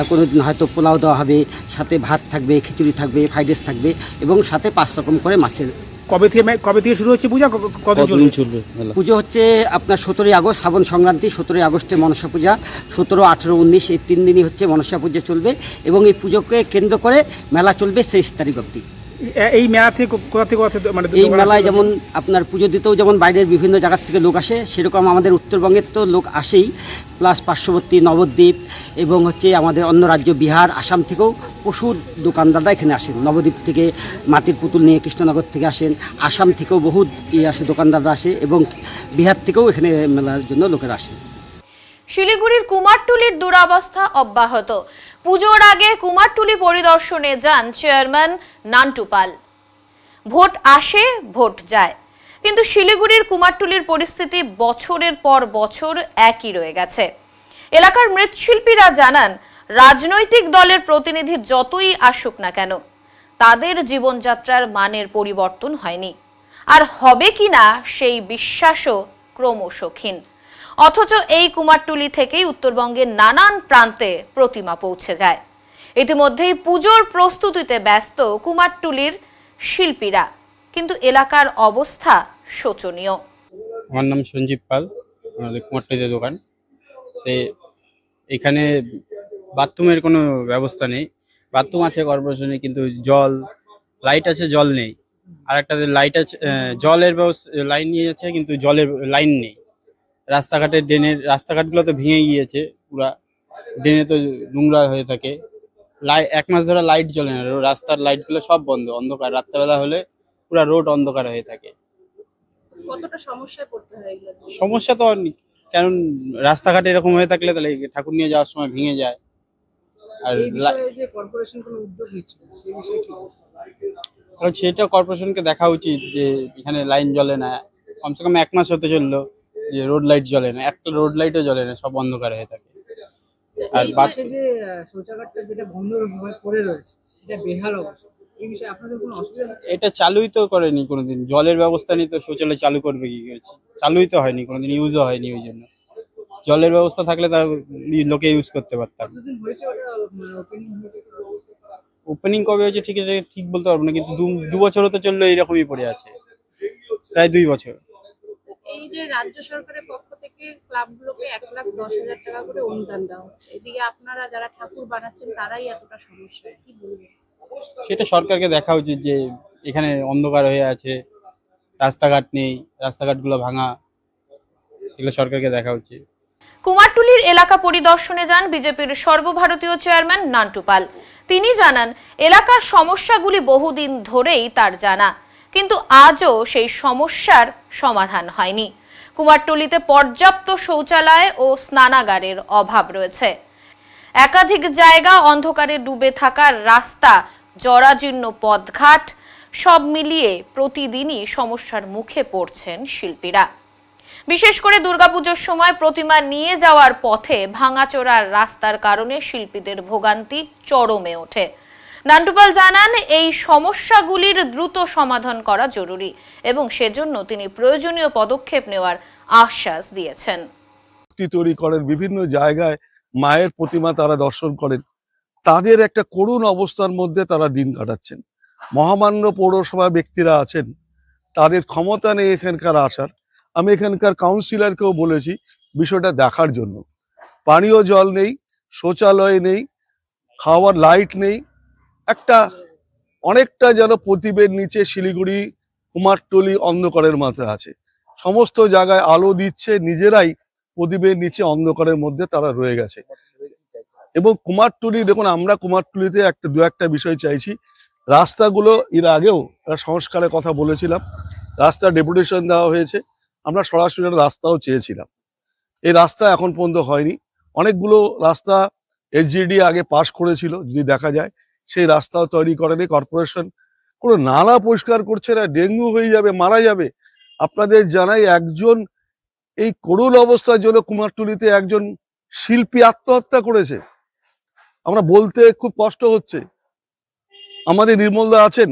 কোনো দিন হয়তো পোলাও দেওয়া হবে, সাথে ভাত থাকবে, খিচুড়ি থাকবে, ফ্রাইড রাইস থাকবে, এবং সাথে 5 রকম করে মাছের। কবে থেকে শুরু হচ্ছে পূজা? কতদিন চলবে পুজো? হচ্ছে আপনার 17ই আগস্ট শ্রাবণ সংক্রান্তি, 17ই আগস্টে মনসা পূজা, 17, 18, 19 এই 3 দিনই হচ্ছে মনসা পূজা চলবে। এবং এই পুজোকে কেন্দ্র করে মেলা চলবে 23 তারিখ অবধি। এই মেলা থেকে কোথা থেকে মানে এই মেলায় যেমন আপনার পুজো দিতেও যেমন বাইরের বিভিন্ন জায়গার থেকে লোক আসে, সেরকম আমাদের উত্তরবঙ্গের তো লোক আসেই, প্লাস পার্শ্ববর্তী নবদ্বীপ এবং হচ্ছে আমাদের অন্য রাজ্য বিহার, আসাম থেকেও প্রচুর দোকানদাররা এখানে আসেন। নবদ্বীপ থেকে মাটির পুতুল নিয়ে কৃষ্ণনগর থেকে আসেন, আসাম থেকেও বহু আসে দোকানদাররা আসে, এবং বিহার থেকেও এখানে মেলার জন্য লোকেরা আসেন। শিলিগুড়ির কুমারটুলির দুরবস্থা অব্যাহত। পুজোর আগে কুমারটুলি পরিদর্শনে যান চেয়ারম্যান নান্টু পাল। ভোট আসে, ভোট যায়, কিন্তু শিলিগুড়ির কুমারটুলির পরিস্থিতি বছরের পর বছর একই রয়ে গেছে। এলাকার মৃৎশিল্পীরা জানান, রাজনৈতিক দলের প্রতিনিধি যতই আসুক না কেন, তাদের জীবনযাত্রার মানের পরিবর্তন হয়নি, আর হবে কিনা সেই বিশ্বাসও ক্রমশ ক্ষীণ। অথচ এই কুমারটুলি থেকেই উত্তরবঙ্গের নানান প্রান্তে প্রতিমা পৌঁছে যায়। ইতিমধ্যেই পুজোর প্রস্তুতিতে ব্যস্ত কুমারটুলির শিল্পীরা, কিন্তু এলাকার অবস্থা শোচনীয়। আমার নাম সঞ্জীব পাল, আমাদের কুমারটুলিতে দোকান। এখানে বাথরুমের কোনো ব্যবস্থা নেই। বাথরুম আছে কর্পোরেশনে, কিন্তু জল, লাইট আছে, জল নেই। আর একটা লাইট আছে, জলের ব্যবস্থা, লাইন নিয়ে যাচ্ছে, কিন্তু জলের লাইন নেই। রাস্তাঘাটের রাস্তাঘাটগুলো তো ভেঙে গিয়েছে পুরা, ড্রেনে তো নোংরা হয়ে থাকে। 1 মাস ধরে লাইট জ্বলে না, রাস্তার লাইটগুলো সব বন্ধ, অন্ধকার। রাত্রেবেলা হলে পুরা রোড অন্ধকার হয়ে থাকে। কতটা সমস্যায় পড়তে হয়? সমস্যা তো কারণ রাস্তাঘাট এরকম হয়ে থাকলে তাহলে ঠাকুর নিয়ে যাওয়ার সময় ভেঙে যায়। আর যে কর্পোরেশন কোনো উদ্যোগ নিচ্ছে সেই বিষয়ে কি? সেটা কর্পোরেশনকে দেখা উচিত যে এখানে লাইন জ্বলে না, কমসে কম 1 মাস হতে চললো যে রোড লাইট জ্বলে না, একটা রোড লাইটও জ্বলে না, সব অন্ধকার হয়ে থাকে। আর পাশে যে শৌচাগারটা যেটা বন্ধ হয়ে পড়ে রয়েছে, এটা বেহাল অবস্থা, এই বিষয়ে আপনাদের কোনো অসুবিধা? এটা চালুই তো করেনি কোনোদিন, জলের ব্যবস্থা নেই তো শৌচালয় চালু করবে কি করেছে? চালুই তো হয়নি কোনোদিন, ইউজও হয়নি। ওই জন্য জলের ব্যবস্থা থাকলে তার লোকে ইউজ করতে পারতাম। ওপেনিং কবে হয়েছে ঠিক বলতে পারবো না, কিন্তু 2 বছরও তো চললো এইরকমই পড়ে আছে, প্রায় 2 বছর। এই যে রাজ্য সরকারের পক্ষ থেকে ক্লাবগুলোকে 1,10,000 টাকা করে অনুদান দেওয়া হচ্ছে, এদিকে আপনারা যারা ঠাকুর বানাচ্ছেন তারাই এতটা সমস্যা, কি বলবেন? সেটা সরকারকে দেখা উচিত যে এখানে অন্ধকার হয়ে আছে, রাস্তাঘাট নেই, রাস্তাঘাটগুলো ভাঙা, এগুলো সরকারকে দেখা উচিত। কুমারটুলির এলাকা পরিদর্শনে যান বিজেপির সর্বভারতীয় চেয়ারম্যান নান্টু পাল। তিনি জানান, এলাকার সমস্যাগুলি বহুদিন ধরেই তার জানা, কিন্তু আজও সেই সমস্যার সমাধান হয়নি। কুমারটুলিতে পর্যাপ্ত শৌচালয় ও স্নানাগারের অভাব রয়েছে। একাধিক জায়গা অন্ধকারে ডুবে থাকার রাস্তা, জরাজীর্ণ পথঘাট সব মিলিয়ে প্রতিদিনই সমস্যার মুখে পড়ছেন শিল্পীরা। বিশেষ করে দুর্গাপুজোর সময় প্রতিমা নিয়ে যাওয়ার পথে ভাঙাচোরার রাস্তার কারণে শিল্পীদের ভোগান্তি চরমে ওঠে। নান্টুপাল জানান, এই সমস্যাগুলির দ্রুত সমাধান করা জরুরি এবং সেজন্য তিনি প্রয়োজনীয় পদক্ষেপ নেওয়ার আশ্বাস দিয়েছেন। তৈরি করেন, বিভিন্ন জায়গায় মায়ের প্রতিমা তারা দর্শন করেন, তাদের একটা করুণ অবস্থার মধ্যে তারা দিন কাটাচ্ছেন। মহামান্য পৌরসভা ব্যক্তিরা আছেন, তাদের ক্ষমতা নেই এখানকার আসার। আমি এখানকার কাউন্সিলরকেও বলেছি বিষয়টা দেখার জন্য। পানীয় জল নেই, শৌচালয় নেই, খাওয়ার লাইট নেই, একটা অনেকটা যেন প্রদীপের নিচে শিলিগুড়ি কুমারটুলি অন্ধকারের মাথায় আছে। সমস্ত জায়গায় আলো দিচ্ছে, নিজেরাই প্রদীপের নিচে অন্ধকারের মধ্যে তারা রয়ে গেছে। এবং কুমারটুলি দেখুন, আমরা কুমারটুলিতে দু একটা বিষয় চাইছি। রাস্তাগুলো এর আগেও সংস্কারের কথা বলেছিলাম, রাস্তা ডেপুটেশন দেওয়া হয়েছে, আমরা সরাসরি রাস্তাও চেয়েছিলাম। এই রাস্তা এখন পর্যন্ত হয়নি। অনেকগুলো রাস্তা এসজিডি আগে পাশ করেছিল, যদি দেখা যায় সেই রাস্তাও তৈরি করেনি কর্পোরেশন। কোনো নালা পরিষ্কার করছে না, ডেঙ্গু হয়ে যাবে, মারা যাবে। আপনাদের জানাই, একজন এই করুণ অবস্থার জন্য কুমারটুলিতে একজন শিল্পী আত্মহত্যা করেছে। আমরা বলতে খুব কষ্ট হচ্ছে। আমাদের নির্মলদা আছেন,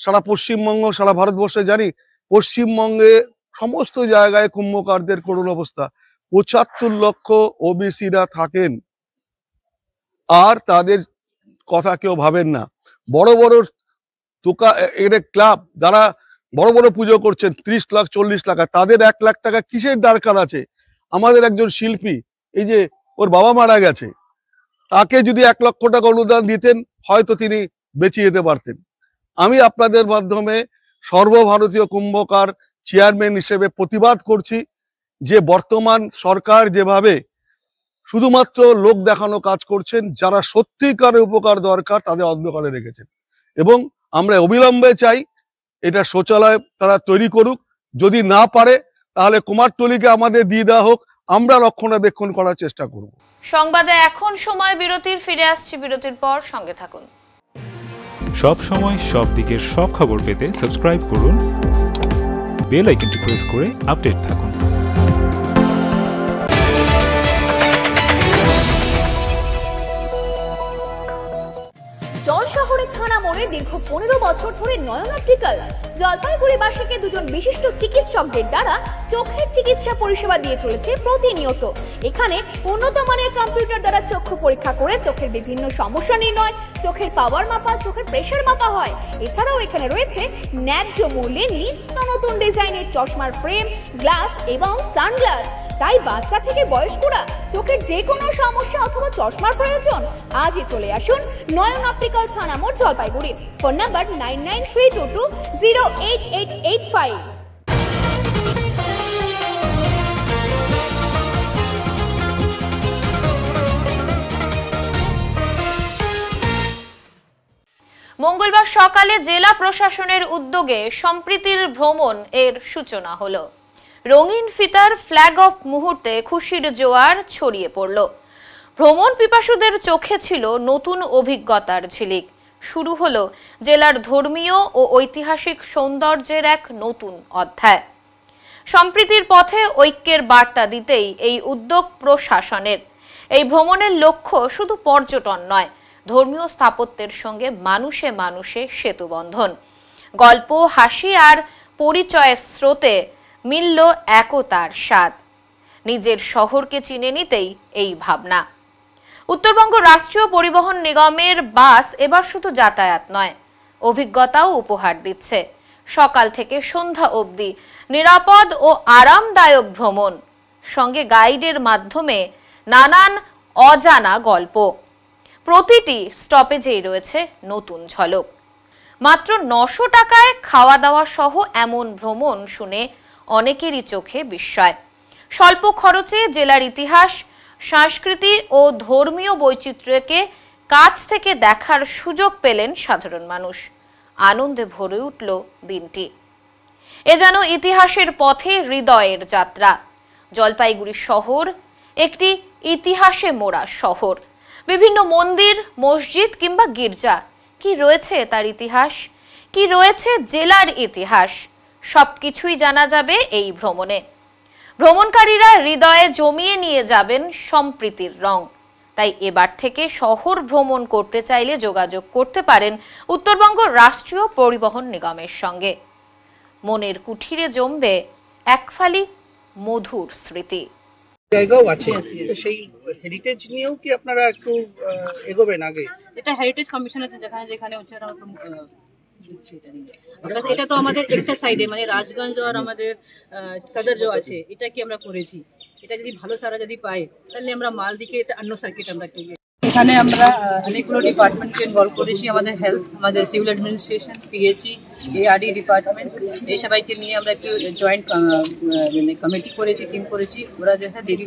সারা পশ্চিমবঙ্গ সারা ভারতবর্ষে জানি, পশ্চিমবঙ্গে সমস্ত জায়গায় কুম্ভকারদের করুণ অবস্থা। ৭৫ লক্ষ ওবিসিরা থাকেন, আর তাদের কথা কেউ ভাবেন না। বড় বড় ক্লাব যারা বড় বড় পুজো করছেন 30 লাখ 40 লাখ, তাদের 1 লাখ টাকা কিসের দরকার আছে? আমাদের একজন শিল্পী, এই যে ওর বাবা মারা গেছে, তাকে যদি 1 লক্ষ টাকা অনুদান দিতেন হয়তো তিনি বেঁচে যেতে পারতেন। আমি আপনাদের মাধ্যমে সর্বভারতীয় কুম্ভকার চেয়ারম্যান হিসেবে প্রতিবাদ করছি যে বর্তমান সরকার যেভাবে শুধুমাত্র লোক দেখানো কাজ করছেন, যারা সত্যিকার উপকার দরকার তাদের অন্ধকারে রেখেছেন। এবং আমরা অবিলম্বে চাই এটা শৌচালয় তারা তৈরি করুক, যদি না পারে তাহলে কুমারটুলিকে আমাদের দিয়ে দেওয়া হোক, আমরা রক্ষণাবেক্ষণ করার চেষ্টা করব। সংবাদে এখন সময় বিরতির, ফিরে আসছি বিরতির পর, সঙ্গে থাকুন। সব সময় সব দিকের সব খবর পেতে সাবস্ক্রাইব করুন, বেল আইকনটি প্রেস করে আপডেট থাকুন। শহরের থানা মোড়ে দীর্ঘ 15 বছর ধরে নয়ন অপটিক্যাল জলপাইগুড়িবাসীকে দুজন বিশিষ্ট চিকিৎসকদের দ্বারা চোখের চিকিৎসা পরিষেবা দিয়ে চলেছে প্রতিনিয়ত। এখানে উন্নত মানের কম্পিউটার দ্বারা চক্ষু পরীক্ষা করে চোখের বিভিন্ন সমস্যা নির্ণয়, চোখের পাওয়ার মাপা, চোখের প্রেশার মাপা হয়। এছাড়াও এখানে রয়েছে ন্যায্য মূল্যে নিত্য নতুন ডিজাইনের চশমার ফ্রেম, গ্লাস এবং সানগ্লাস। তাই বাচ্চা থেকে বয়স্করা চোখের যে কোনো সমস্যা অথবা চশমার প্রয়োজন, আজই চলে আসুন নয়ন অপটিক্যাল থানা মোড়, জলপাইগুড়ি। Phone number 9932208885। মঙ্গলবার সকালে জেলা প্রশাসনের উদ্যোগে সম্প্রীতির ভ্রমণ এর সূচনা হলো। রঙিন ফিতার ফ্ল্যাগ অফ মুহূর্তে খুশির জোয়ার ছড়িয়ে পড়ল। ভ্রমণ পিপাসুদের চোখে ছিল নতুন অভিজ্ঞতার ঝিলিক। শুরু হলো জেলার ধর্মীয় ও ঐতিহাসিক সৌন্দর্যের এক নতুন অধ্যায়। সম্প্রীতির পথে ঐক্যের বার্তা দিতেই এই উদ্যোগ প্রশাসনের। এই ভ্রমণের লক্ষ্য শুধু পর্যটন নয়, ধর্মীয় স্থাপত্যের সঙ্গে মানুষে মানুষে সেতুবন্ধন। গল্প, হাসি আর পরিচয়ের স্রোতে মিলল একতার স্বাদ। নিজের শহরকে চিনে নিতেই এই ভাবনা। উত্তরবঙ্গ রাষ্ট্রীয় পরিবহন নিগমের বাস এবার শুধু যাতায়াত নয়, অভিজ্ঞতাও উপহার দিচ্ছে। সকাল থেকে সন্ধ্যা অবধি নিরাপদ ও আরামদায়ক ভ্রমণ, সঙ্গে গাইডের মাধ্যমে নানান অজানা গল্প। প্রতিটি স্টপেজেই রয়েছে নতুন ঝলক। মাত্র 900 টাকায় খাওয়া দাওয়া সহ এমন ভ্রমণ শুনে অনেকেরই চোখে বিস্ময়। স্বল্প খরচে জেলার ইতিহাস, সংস্কৃতি ও ধর্মীয় বৈচিত্র্যকে কাছ থেকে দেখার সুযোগ পেলেন সাধারণ মানুষ। আনন্দে ভরে উঠল দিনটি। এ যেন ইতিহাসের পথে হৃদয়ের যাত্রা। জলপাইগুড়ি শহর একটি ইতিহাসে মোড়া শহর। বিভিন্ন মন্দির, মসজিদ কিংবা গির্জা। কি রয়েছে তার ইতিহাস, কি রয়েছে জেলার ইতিহাস, সবকিছুই জানা যাবে এই ভ্রমণে। ভ্রমণকারীরা হৃদয়ে জমিয়ে নিয়ে যাবেন সম্প্রীতির রং। তাই এবার থেকে শহর ভ্রমণ করতে চাইলে যোগাযোগ করতে পারেন উত্তরবঙ্গ রাষ্ট্রীয় পরিবহন নিগমের সঙ্গে। মনের কুঠিরে জমবে এক ফালি মধুর স্মৃতি। জায়গাও আছে, সেই হেরিটেজ নিয়েও কি আপনারা একটু এগোবেন আগে? এটা হেরিটেজ কমিশনের যেখানে যেখানে হচ্ছে এটা তো আমাদের একটা সাইডে মানে রাজগঞ্জ আর আমাদের সদর যে আছে এটা কি আমরা করেছি। এটা যদি ভালো সারা যদি পাই তাহলে আমরা মালদিকে এটা অন্য সার্কিট আমরা করি। এখানে আমরা অনেকগুলো ডিপার্টমেন্টকে ইনভলভ করেছি, আমাদের হেলথ, আমাদের civil administration, PHE, ARD department, এই সবাইকে নিয়ে আমরা একটু জয়েন্ট কমিটি করেছি, টিম করেছি। ওরা যেটা দেরি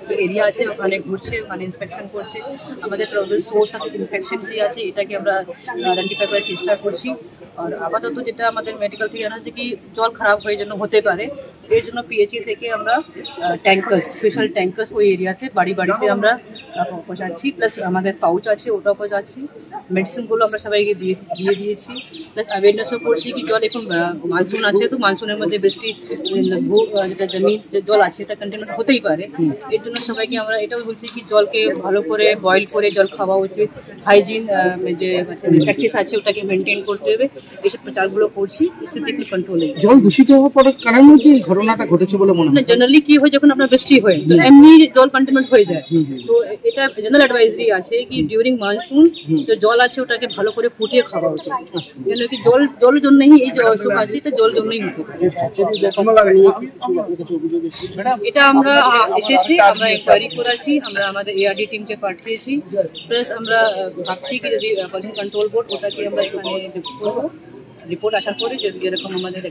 যে এরিয়া আছে ওখানে ঘুরছে, ওখানে ইন্সপেকশন করছে। আমাদের প্রবলেম সোর্স অফ ইনফেকশন কী আছে এটাকে আমরা আইডেন্টিফাই করার চেষ্টা করছি। আর আপাতত যেটা আমাদের মেডিকেল থেকে জানা হচ্ছে কি জল খারাপ হয়ে জন্য হতে পারে, এর জন্য পিএইচই থেকে আমরা ট্যাঙ্কার্স, স্পেশাল ট্যাঙ্কার্স ওই এরিয়াতে বাড়ি বাড়িতে আমরা পৌঁছাচ্ছি। প্লাস আমাদের পাউচ আছে ওটাও পৌঁছাচ্ছি। মেডিসিনগুলো আমরা সবাইকে দিয়ে দিয়েছি। প্লাস অ্যাওয়ারনেসও করছি কি জল এখন মানসুন আছে, তো মানসুনের মধ্যে বৃষ্টি যেটা জমিন জল আছে এটা কন্টেনমেন্ট হতেই পারে। এর জন্য সবাইকে আমরা এটাও বলছি কি জলকে ভালো করে বয়েল করে জল খাওয়া উচিত, হাইজিন যে প্র্যাকটিস আছে ওটাকে মেনটেন করতে হবে, এইসব প্রচারগুলো করছি। স্থিতি একটু কন্ট্রোলে। জল দূষিত হওয়ার পরে কারণে কি ঘটনাটা ঘটেছে বলে মনে হয়? জেনারেলি কি হয় যখন আপনার বৃষ্টি হয় তো এমনি জল কন্টেনমেন্ট হয়ে যায়। তো এটা জেনারেল অ্যাডভাইজারি আছে কি ডিউরিং মনসুন যে জল আছে ওটাকে ভালো করে ফুটিয়ে খাওয়া উচিত। কেন কি জলের জন্যই এই যে অসুখ আছে এটা জল জন্যই হতে পারে। এটা আমরা এসেছি, আমরা ইনকোয়ারি করেছি, আমরা আমাদের এআরডি টিমকে পাঠিয়েছি। প্লাস আমরা ভাবছি কি যদি পলিউশন কন্ট্রোল বোর্ড ওটাকে আমরা এখানে রিপোর্ট আসার পরে যদি এরকম আমাদের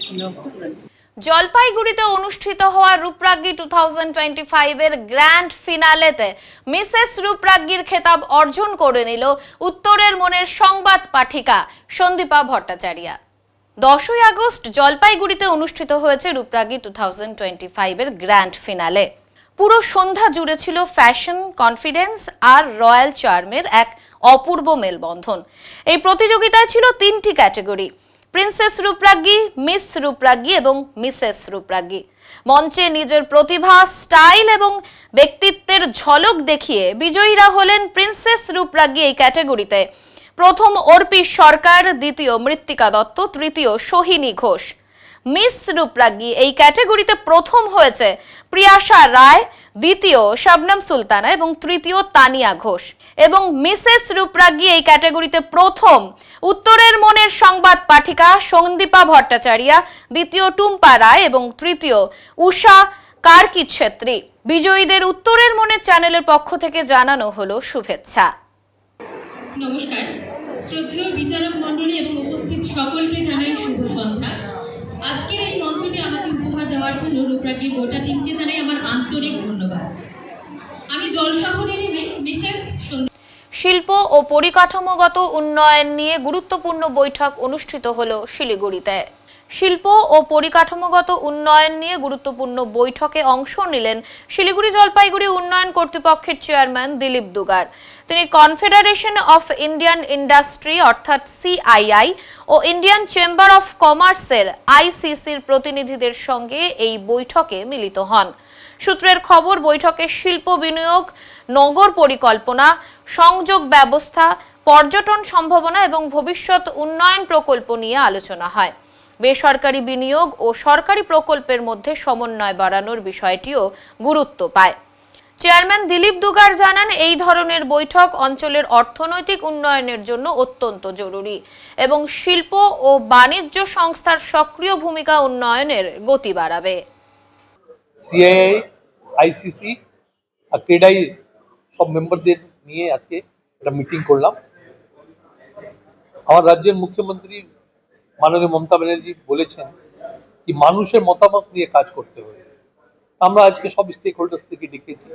জলপাইগুড়িতে অনুষ্ঠিত হওয়া রূপরাজ্ঞী 2025 এর গ্র্যান্ড ফিনালেতে মিসেস রূপরাজ্ঞীর খেতাব অর্জন করে নিল উত্তরের মনের সংবাদ পাঠিকা সন্দীপা ভট্টাচার্য। 10ই আগস্ট জলপাইগুড়িতে অনুষ্ঠিত হয়েছে রূপরাজ্ঞী 2025 এর গ্র্যান্ড ফিনালে। পুরো সন্ধ্যা জুড়ে ছিল ফ্যাশন, কনফিডেন্স আর রয়্যাল চার্মের এক অপূর্ব মেলবন্ধন। এই প্রতিযোগিতায় ছিল 3টি ক্যাটাগরি: প্রিন্সেস রূপরাজ্ঞী, মিস রূপরাজ্ঞী এবং মিসেস রূপরাজ্ঞী। মঞ্চে নিজের প্রতিভা, স্টাইল এবং ব্যক্তিত্বের ঝলক দেখিয়ে বিজয়ীরা হলেন প্রিন্সেস রূপরাজ্ঞী এই ক্যাটাগরিতে প্রথম অর্পি সরকার, দ্বিতীয় মৃত্তিকা দত্ত, তৃতীয় সোহিনী ঘোষ। মিস রূপরাজ্ঞী এই ক্যাটাগরিতে প্রথম হয়েছে প্রিয়াশা রায়, দ্বিতীয় শবনম সুলতানা এবং তৃতীয় তানিয়া ঘোষ। এবং মিসেস রূপরাজ্ঞী এই ক্যাটাগরিতে প্রথম উত্তরের মনের সংবাদ পাঠিকা সন্দীপা ভট্টাচার্য, দ্বিতীয় টুম্পা রায় এবং তৃতীয় উষা কার্কি ছেত্রী। বিজয়ীদের উত্তরের মনের চ্যানেলের পক্ষ থেকে জানানো হলো শুভেচ্ছা। নমস্কার, শ্রদ্ধেয় বিচারক মণ্ডলী এবং উপস্থিত সকলকে জানাই শুভ সন্ধ্যা। আজকের এই মঞ্চটি আমাকে উপহার দেওয়ার জন্য রূপরাজ্ঞী গোটা টিমকে জানাই আমার আন্তরিক ধন্যবাদ। আমি জলশহরেরই মিসেস। শিল্প ও পরিকাঠামোগত উন্নয়ন নিয়ে গুরুত্বপূর্ণ বৈঠক অনুষ্ঠিত হলো শিলিগুড়িতে। শিল্প ও পরিকাঠামোগত উন্নয়ন নিয়ে গুরুত্বপূর্ণ বৈঠকে অংশ নিলেন শিলিগুড়ি জলপাইগুড়ি উন্নয়ন কর্তৃপক্ষের চেয়ারম্যান দিলীপ দুগার। তিনি কনফেডারেশন অফ ইন্ডিয়ান ইন্ডাস্ট্রি অর্থাৎ সিআইআই ও ইন্ডিয়ান চেম্বার অফ কমার্সের আইসিসির প্রতিনিধিদের সঙ্গে এই বৈঠকে মিলিত হন। সূত্রের খবর, বৈঠকে শিল্প বিনিয়োগ, নগর পরিকল্পনা, সংযোগ ব্যবস্থা, পর্যটন সম্ভাবনা এবং ভবিষ্যৎ উন্নয়ন প্রকল্প নিয়ে আলোচনা হয়। বেসরকারি বিনিয়োগ ও সরকারি প্রকল্পের মধ্যে সমন্বয় বাড়ানোর বিষয়টিও গুরুত্ব পায়। চেয়ারম্যান দিলীপ দুগার জানান, এই ধরনের বৈঠক অঞ্চলের অর্থনৈতিক উন্নয়নের জন্য অত্যন্ত জরুরি এবং শিল্প ও বাণিজ্য সংস্থার সক্রিয় ভূমিকা উন্নয়নের গতি বাড়াবে। সিআইআই, আইসিসি, ক্রেডাই সব মেম্বারদের নিয়ে আজকে একটা মিটিং করলাম। আমার রাজ্যের মুখ্যমন্ত্রী মাননীয় মমতা ব্যানার্জি বলেছেন কি মানুষের মতামত নিয়ে কাজ করতে হবে। আমরা আজকে সব স্টেক হোল্ডার্স থেকে ডেকেছি,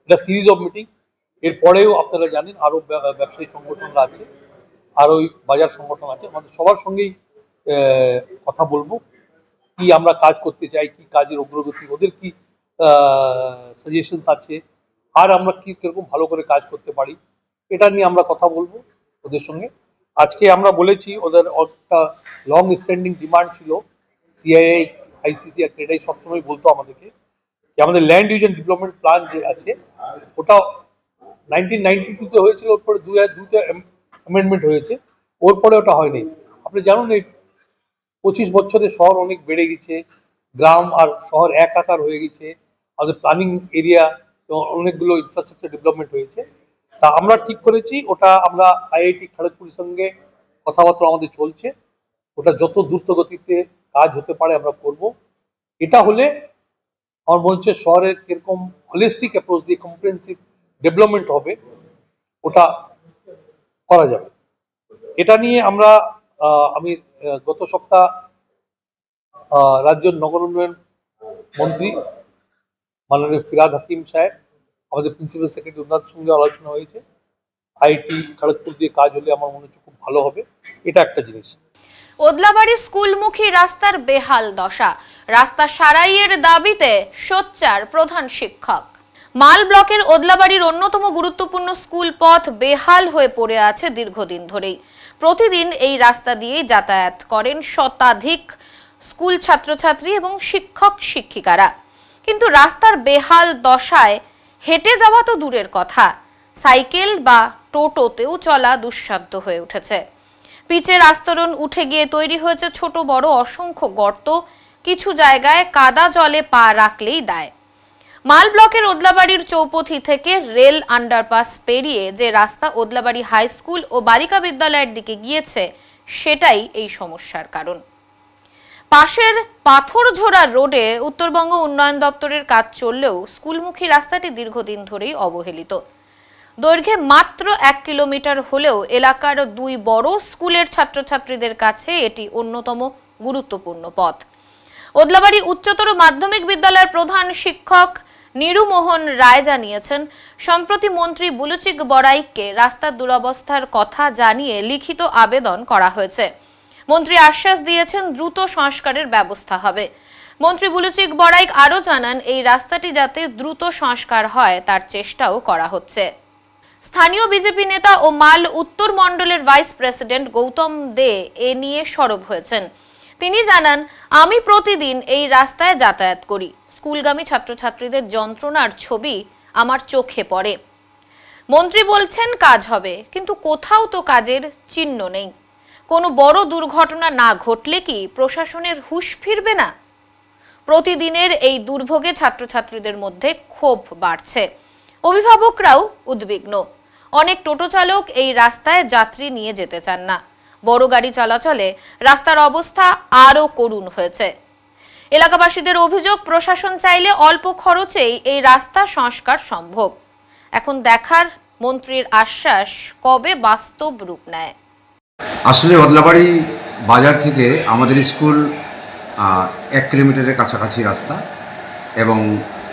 এটা সিরিজ অফ মিটিং। এরপরেও আপনারা জানেন আরো ব্যবসায়ী সংগঠনরা আছে, আর ওই বাজার সংগঠন আছে, আমাদের সবার সঙ্গেই কথা বলবো কি আমরা কাজ করতে চাই, কি কাজের অগ্রগতি, ওদের কি সাজেশনস আছে, আর আমরা কিরকম ভালো করে কাজ করতে পারি এটা নিয়ে আমরা কথা বলবো ওদের সঙ্গে। আজকে আমরা বলেছি ওদের একটা লং স্ট্যান্ডিং ডিমান্ড ছিল, সিআইআই আইসিসি এটাই সবসময় বলতো আমাদেরকে যে আমাদের land use and development plan যে আছে ওটা 1992-তে হয়েছিল, ওর পরে 2002-তে অ্যামেন্ডমেন্ট হয়েছে, ওর পরে ওটা হয়নি। আপনি জানুন এই 25 বছরে শহর অনেক বেড়ে গেছে, গ্রাম আর শহর একাকার হয়ে গেছে, আমাদের প্ল্যানিং এরিয়া অনেকগুলো ইনফ্রাস্ট্রাকচার ডেভেলপমেন্ট হয়েছে। তা আমরা ঠিক করেছি ওটা আমরা আইআইটি খড়গপুরের সঙ্গে কথাবার্তা আমাদের চলছে, ওটা যত দ্রুত গতিতে কাজ হতে পারে আমরা করব। এটা হলে আমার মনে হচ্ছে শহরের কিরকম হোলিস্টিক অ্যাপ্রোচ দিয়ে কম্প্রিহেনসিভ ডেভেলপমেন্ট হবে ওটা করা যাবে। এটা নিয়ে আমরা আমি গত সপ্তাহ রাজ্য নগর উন্নয়ন মন্ত্রী মাননীয় ফিরাদ হাকিম সাহেব, আমাদের প্রিন্সিপাল সেক্রেটারি ওনার সঙ্গে আলোচনা হয়েছে। আইআইটি খড়গপুর দিয়ে কাজ হলে আমার মনে হচ্ছে খুব ভালো হবে, এটা একটা জিনিস। ওদলাবাড়ি স্কুলমুখী রাস্তার বেহাল দশা, রাস্তা সারাইয়ের দাবিতে সোচ্চার প্রধান শিক্ষক। মাল ব্লকের ওদলাবাড়ির অন্যতম গুরুত্বপূর্ণ স্কুল পথ বেহাল হয়ে পড়ে আছে দীর্ঘদিন ধরেই। প্রতিদিন এই রাস্তা দিয়েই যাতায়াত করেন শতাধিক স্কুল ছাত্রছাত্রী এবং শিক্ষক শিক্ষিকারা, কিন্তু রাস্তার বেহাল দশায় হেঁটে যাওয়া তো দূরের কথা, সাইকেল বা টোটোতেও চলা দুঃসাধ্য হয়ে উঠেছে। পিচের আস্তরণ উঠে গিয়ে তৈরি হয়েছে ছোট বড় অসংখ্য গর্ত, কিছু জায়গায় কাদা জলে পা রাখলেই দায়। মাল ব্লকের ওদলাবাড়ির চৌপথি থেকে রেল আন্ডারপাস পেরিয়ে যে রাস্তা ওদলাবাড়ি হাই স্কুল ও বালিকা বিদ্যালয়ের দিকে গিয়েছে সেটাই এই সমস্যার কারণ। পাশের পাথরঝোড়া রোডে উত্তরবঙ্গ উন্নয়ন দপ্তরের কাজ চললেও স্কুলমুখী রাস্তাটি দীর্ঘদিন ধরেই অবহেলিত। দৈর্ঘ্যে মাত্র 1 কিলোমিটার হলেও এলাকার 2 বড় স্কুলের ছাত্রছাত্রীদের কাছে এটি অন্যতম গুরুত্বপূর্ণ পথ। ওদলাবাড়ি উচ্চতর মাধ্যমিক বিদ্যালয়ের প্রধান শিক্ষক নিরুমোহন রায় জানিয়েছেন, সম্প্রতি মন্ত্রী বুলুচিক বড়াইককে রাস্তার দুরবস্থার কথা জানিয়ে লিখিত আবেদন করা হয়েছে। মন্ত্রী আশ্বাস দিয়েছেন দ্রুত সংস্কারের ব্যবস্থা হবে। মন্ত্রী বুলুচিক বড়াইক আরও জানান, এই রাস্তাটি যাতে দ্রুত সংস্কার হয় তার চেষ্টাও করা হচ্ছে। স্থানীয় বিজেপি নেতা ও মাল উত্তর মণ্ডলের ভাইস প্রেসিডেন্ট গৌতম দে এ নিয়ে সরব হয়েছেন। তিনি জানান, আমি প্রতিদিন এই রাস্তায় যাতায়াত করি, স্কুলগামী ছাত্রছাত্রীদের যন্ত্রণার ছবি আমার চোখে পড়ে। মন্ত্রী বলছেন কাজ হবে, কিন্তু কোথাও তো কাজের চিহ্ন নেই। কোনো বড় দুর্ঘটনা না ঘটলে কি প্রশাসনের হুঁশ ফিরবে না? প্রতিদিনের এই দুর্ভোগে ছাত্রছাত্রীদের মধ্যে ক্ষোভ বাড়ছে, অভিভাবকরাও উদ্বিগ্ন। অনেক টোটো চালক এই রাস্তায় যাত্রী নিয়ে যেতে চান না। বড় গাড়ি চলাচলে রাস্তার অবস্থা আরও করুণ হয়েছে। এলাকাবাসীদের অভিযোগ, প্রশাসন চাইলে অল্প খরচেই এই রাস্তা সংস্কার সম্ভব। এখন দেখার মন্ত্রীর আশ্বাস কবে বাস্তব রূপ নেয়। আসলে ওদলাবাড়ি বাজার থেকে আমাদের স্কুল 1 কিলোমিটারের কাছাকাছি রাস্তা, এবং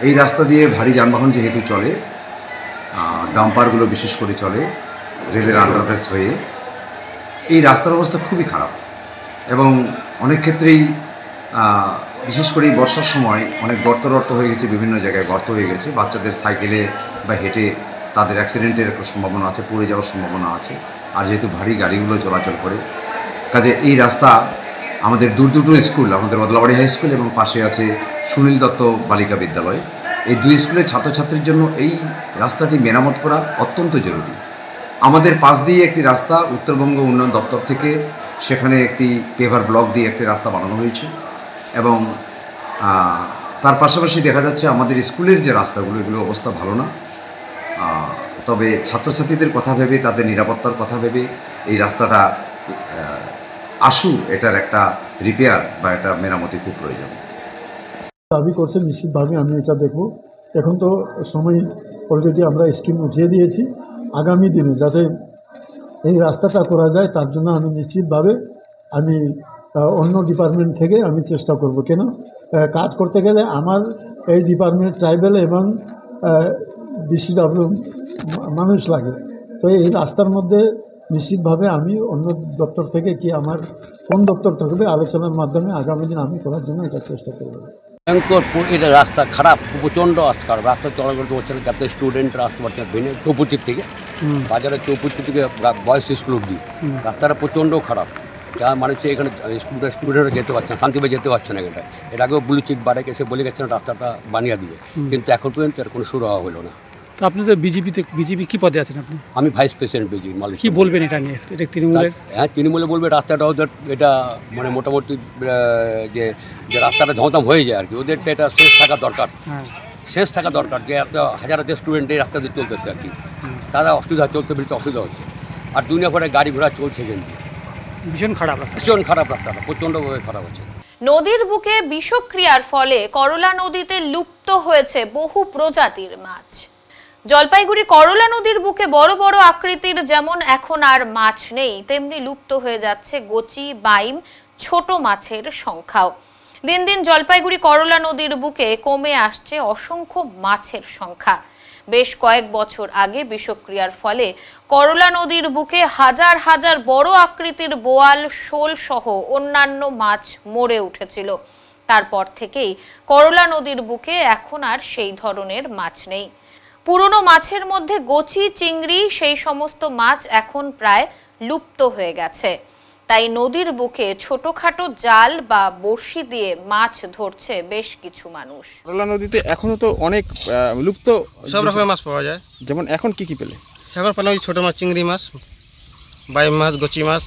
এই রাস্তা দিয়ে ভারী যানবাহন যেহেতু চলে, ডাম্পারগুলো বিশেষ করে চলে রেলের আন্ডারপাস হয়ে, এই রাস্তার অবস্থা খুবই খারাপ। এবং অনেক ক্ষেত্রেই বিশেষ করে এই বর্ষার সময় অনেক গর্ত হয়ে গেছে, বিভিন্ন জায়গায় গর্ত হয়ে গেছে, বাচ্চাদের সাইকেলে বা হেঁটে তাদের অ্যাক্সিডেন্টের একটা সম্ভাবনা আছে, পড়ে যাওয়ার সম্ভাবনা আছে। আর যেহেতু ভারী গাড়িগুলো চলাচল করে, কাজে এই রাস্তা আমাদের দুটো স্কুল, আমাদের ওদলাবাড়ি হাই স্কুল এবং পাশে আছে সুনীল দত্ত বালিকা বিদ্যালয়, এই 2 স্কুলের ছাত্রছাত্রীর জন্য এই রাস্তাটি মেরামত করা অত্যন্ত জরুরি। আমাদের পাশ দিয়ে একটি রাস্তা উত্তরবঙ্গ উন্নয়ন দপ্তর থেকে সেখানে একটি পেভার ব্লক দিয়ে একটি রাস্তা বানানো হয়েছে, এবং তার পাশাপাশি দেখা যাচ্ছে আমাদের স্কুলের যে রাস্তাগুলো, এগুলো অবস্থা ভালো না। তবে ছাত্রছাত্রীদের কথা ভেবে, তাদের নিরাপত্তার কথা ভেবে এই রাস্তাটা এটার একটা রিপেয়ার বা একটা মেরামতি খুব প্রয়োজন। দাবি করছে, নিশ্চিতভাবে আমি এটা দেখব। এখন তো সময় অলরেডি আমরা স্কিম উঠিয়ে দিয়েছি, আগামী দিনে যাতে এই রাস্তাটা করা যায় তার জন্য আমি নিশ্চিতভাবে অন্য ডিপার্টমেন্ট থেকে আমি চেষ্টা করব। কেন কাজ করতে গেলে আমার এই ডিপার্টমেন্ট ট্রাইবেল এবং বিসিডব্লিউ মানুষ লাগে, তো এই রাস্তার মধ্যে নিশ্চিতভাবে আমি অন্য দপ্তর থেকে কি আমার কোন দপ্তর থাকবে আলোচনার মাধ্যমে আগামী দিন আমি করার জন্য এটা চেষ্টা করব। ভয়ঙ্কর এটা রাস্তা খারাপ, প্রচণ্ড রাস্তা খারাপ, রাস্তা চলাচল হচ্ছে না, যাতে স্টুডেন্টরা আসতে পারছে না ভেঙে চৌপতির থেকে বাজারের চৌপতি থেকে বয়েজ স্কুল অব্দি রাস্তাটা প্রচণ্ড খারাপ, যা মানুষ এখানে স্টুডেন্টরা যেতে পারছে না, শান্তিভাবে যেতে পারছে না। এর আগেও ব্লু চিক বাড়ে এসে বলে গেছেন রাস্তাটা বানিয়ে দিবে, কিন্তু এখন পর্যন্ত এর কোনো শুরু হওয়া হলো না। তো আপনি তো বিজেপি কি পদে আছেন আপনি? আমি ভাইস প্রেসিডেন্ট বিজেপি মালিক। কি বলবেন এটা নিয়ে? এটা তৃণমূলের? হ্যাঁ, তৃণমূলে বলবে রাস্তাটা ওদের এটা মানে মোটামুটি যে রাস্তাটা ঝমঝম হয়ে যায় আর কি, ওদেরটা এটা শেষ থাকা দরকার, শেষ থাকা দরকার, যে এত হাজার হাজার স্টুডেন্ট এই রাস্তা দিয়ে চলতেছে আর কি, তারা অসুবিধা চলতে বেরোতে অসুবিধা হচ্ছে, আর দুনিয়া করে গাড়ি ঘোড়া চলছে কিন্তু ভীষণ খারাপ রাস্তা, ভীষণ খারাপ রাস্তাটা প্রচণ্ডভাবে খারাপ হচ্ছে। নদীর বুকে বিষক্রিয়ার ফলে করলা নদীতে লুপ্ত হয়েছে বহু প্রজাতির মাছ। জলপাইগুড়ি করলা নদীর বুকে বড় বড় আকৃতির যেমন এখন আর মাছ নেই, তেমনি লুপ্ত হয়ে যাচ্ছে গোচি, বাইম, ছোট মাছের সংখ্যাও। দিন দিন জলপাইগুড়ি করলা নদীর বুকে কমে আসছে অসংখ্য মাছের সংখ্যা। বেশ কয়েক বছর আগে বিষক্রিয়ার ফলে করলা নদীর বুকে হাজার হাজার বড় আকৃতির বোয়াল, শোল সহ অন্যান্য মাছ মরে উঠেছিল। তারপর থেকেই করলা নদীর বুকে এখন আর সেই ধরনের মাছ নেই। পুরনো মাছের মধ্যে গোচি, চিংড়ি, সেই সমস্ত মাছ এখন প্রায় লুপ্ত হয়ে গেছে। তাই নদীর বুকে ছোটখাটো জাল বা বড়শি দিয়ে মাছ ধরছে বেশ কিছু মানুষ। করলা নদীতে এখনো তো অনেক লুপ্ত সব রকমের মাছ পাওয়া যায়। যেমন এখন কি কি পেলে? এখন পেলাম ওই ছোটো মাছ, চিংড়ি মাছ, বাইম মাছ, গোচি মাছ,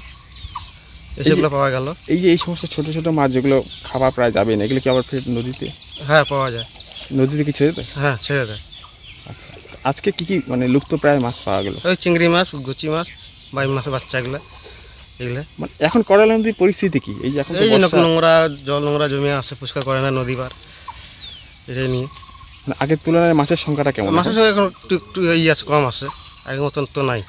এসবগুলো পাওয়া গেল। এই যে এই সমস্ত ছোট ছোট মাছ যেগুলো খাওয়া প্রায় যাবে না, এগুলো কি আবার ফের নদীতে? হ্যাঁ, পাওয়া যায়। নদীতে কি ছেড়ে দেয়? হ্যাঁ, ছেড়ে দেয়। আচ্ছা, আজকে কি কি মানে লুপ্ত প্রায় মাছ পাওয়া গেল? ওই চিংড়ি মাছ, গোচি মাছ, বাইম মাছের বাচ্চাগুলো, এগুলো। মানে এখন করলা নদীর পরিস্থিতি কি? এই যে এখন এই নোংরা জল, নোংরা জমি আসে, পরিষ্কার করে না নদী পার, এটাই নিয়ে। মানে আগের তুলনায় মাছের সংখ্যাটা কেমন? মাছের সংখ্যা এখন একটু আছে, কম আছে, আগের মতন তো নাই।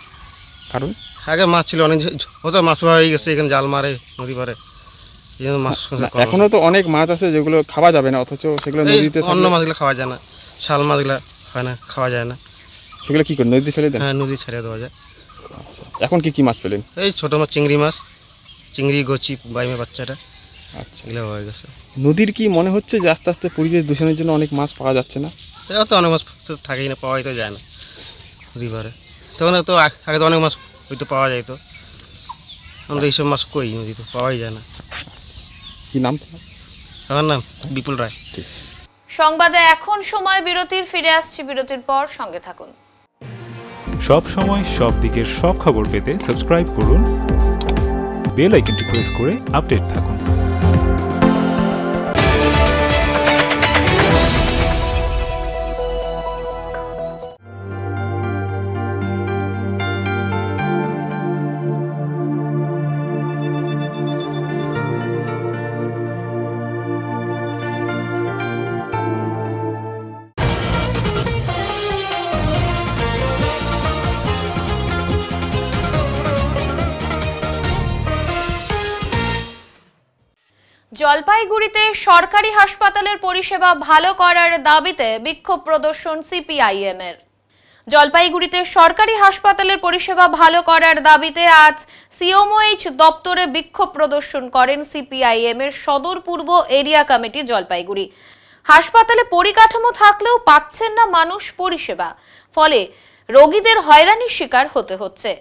কারণ আগে মাছ ছিল অনেক, হয়তো মাছ হয়ে গেছে, এখানে জাল মারে নদী পারে, এই জন্য মাছ সংখ্যা। এখনো তো অনেক মাছ আছে যেগুলো খাওয়া যাবে না, অথচ সেগুলো নদীতে, অন্য মাছগুলো খাওয়া যায় না, শাল মাছগুলো হয় না, খাওয়া যায় না। সেগুলো কি করে নদীতে ফেলে দেন? হ্যাঁ, নদী ছেড়ে দেওয়া যায়। আচ্ছা, এখন কি কি মাছ পেলেন? এই ছোটো মাছ, চিংড়ি মাছ, চিংড়ি, গোচি, বাইমের বাচ্চাটা। আচ্ছা, এগুলো হয়ে গেছে। নদীর কি মনে হচ্ছে যে আস্তে আস্তে পরিবেশ দূষণের জন্য অনেক মাছ পাওয়া যাচ্ছে না? এটা তো অনেক মাছ তো থাকেই না, পাওয়াই তো যায় না নদী পারে। তখন তো আগে তো অনেক মাছ হয়তো পাওয়া যায়, তো আমরা এইসব মাছ কই নদীতে পাওয়াই যায় না। কি নাম? আমার নাম বিপুল রায়। সংবাদে এখন সময় বিরতির, ফিরে আসছি বিরতির পর, সঙ্গে থাকুন। সব সময় সব দিকের সব খবর পেতে সাবস্ক্রাইব করুন, বেল আইকনটি প্রেস করে আপডেট থাকুন। জলপাইগুড়িতে সরকারি হাসপাতালের পরিষেবা ভালো করার দাবিতে বিক্ষোভ প্রদর্শন সিপিআইএম এর। জলপাইগুড়িতে সরকারি হাসপাতালের পরিষেবা ভালো করার দাবিতে আজ সিওমওএইচ দপ্তরে বিক্ষোভ প্রদর্শন করেন সিপিআইএম এর সদর পূর্ব এরিয়া কমিটি জলপাইগুড়ি। হাসপাতালে পরিকাঠামো থাকলেও পাচ্ছেন না মানুষ পরিষেবা, ফলে রোগীদের হয়রানির শিকার হতে হচ্ছে।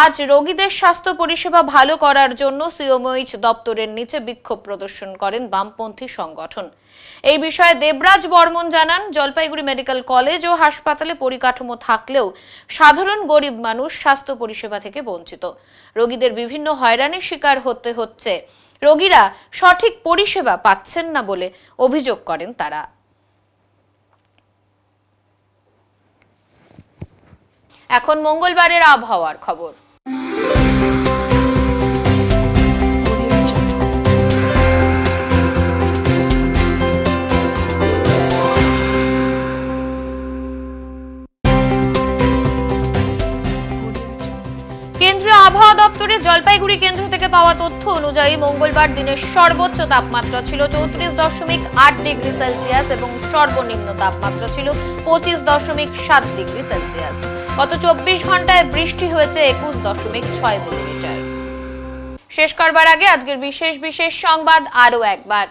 আজ রোগীদের স্বাস্থ্য পরিষেবা ভালো করার জন্য সিওমওএইচ দপ্তরের নিচে বিক্ষোভ প্রদর্শন করেন বামপন্থী সংগঠন। এই বিষয়ে দেবরাজ বর্মন জানান, জলপাইগুড়ি মেডিকেল কলেজ ও হাসপাতালে পরিকাঠামো থাকলেও সাধারণ গরিব মানুষ স্বাস্থ্য পরিষেবা থেকে বঞ্চিত। রোগীদের বিভিন্ন হয়রানির শিকার হতে হচ্ছে। রোগীরা সঠিক পরিষেবা পাচ্ছেন না বলে অভিযোগ করেন তারা। এখন মঙ্গলবারের আবহাওয়ার খবর। কেন্দ্রীয় আবহাওয়া দপ্তরের জলপাইগুড়ি কেন্দ্র থেকে পাওয়া তথ্য অনুযায়ী মঙ্গলবার দিনের সর্বোচ্চ তাপমাত্রা ছিল 34.8 ডিগ্রি সেলসিয়াস এবং সর্বনিম্ন তাপমাত্রা ছিল 25.7 ডিগ্রি সেলসিয়াস। গত 24 ঘন্টায় বৃষ্টি হয়েছে 21.6 মিলিমিটার। শেষ করবার আগে আজকের বিশেষ সংবাদ আরো একবার।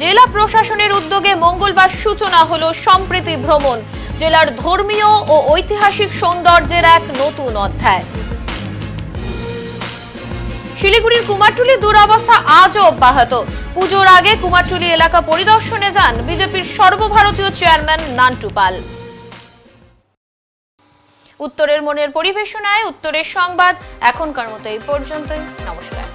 জেলা প্রশাসনের উদ্যোগে মঙ্গলবার সূচনা হলো সম্প্রীতি ভ্রমণ, জেলার ধর্মীয় ও ঐতিহাসিক সৌন্দর্যের এক নতুন অধ্যায়। শিলিগুড়ির কুমারটুলির দুরবস্থা আজও অব্যাহত। পুজোর আগে কুমারটুলি এলাকা পরিদর্শনে যান বিজেপির সর্বভারতীয় চেয়ারম্যান নান্টু পাল। উত্তরের মনের পরিবেশনায় উত্তরের সংবাদ এখনকার মতো এই পর্যন্তই। নমস্কার।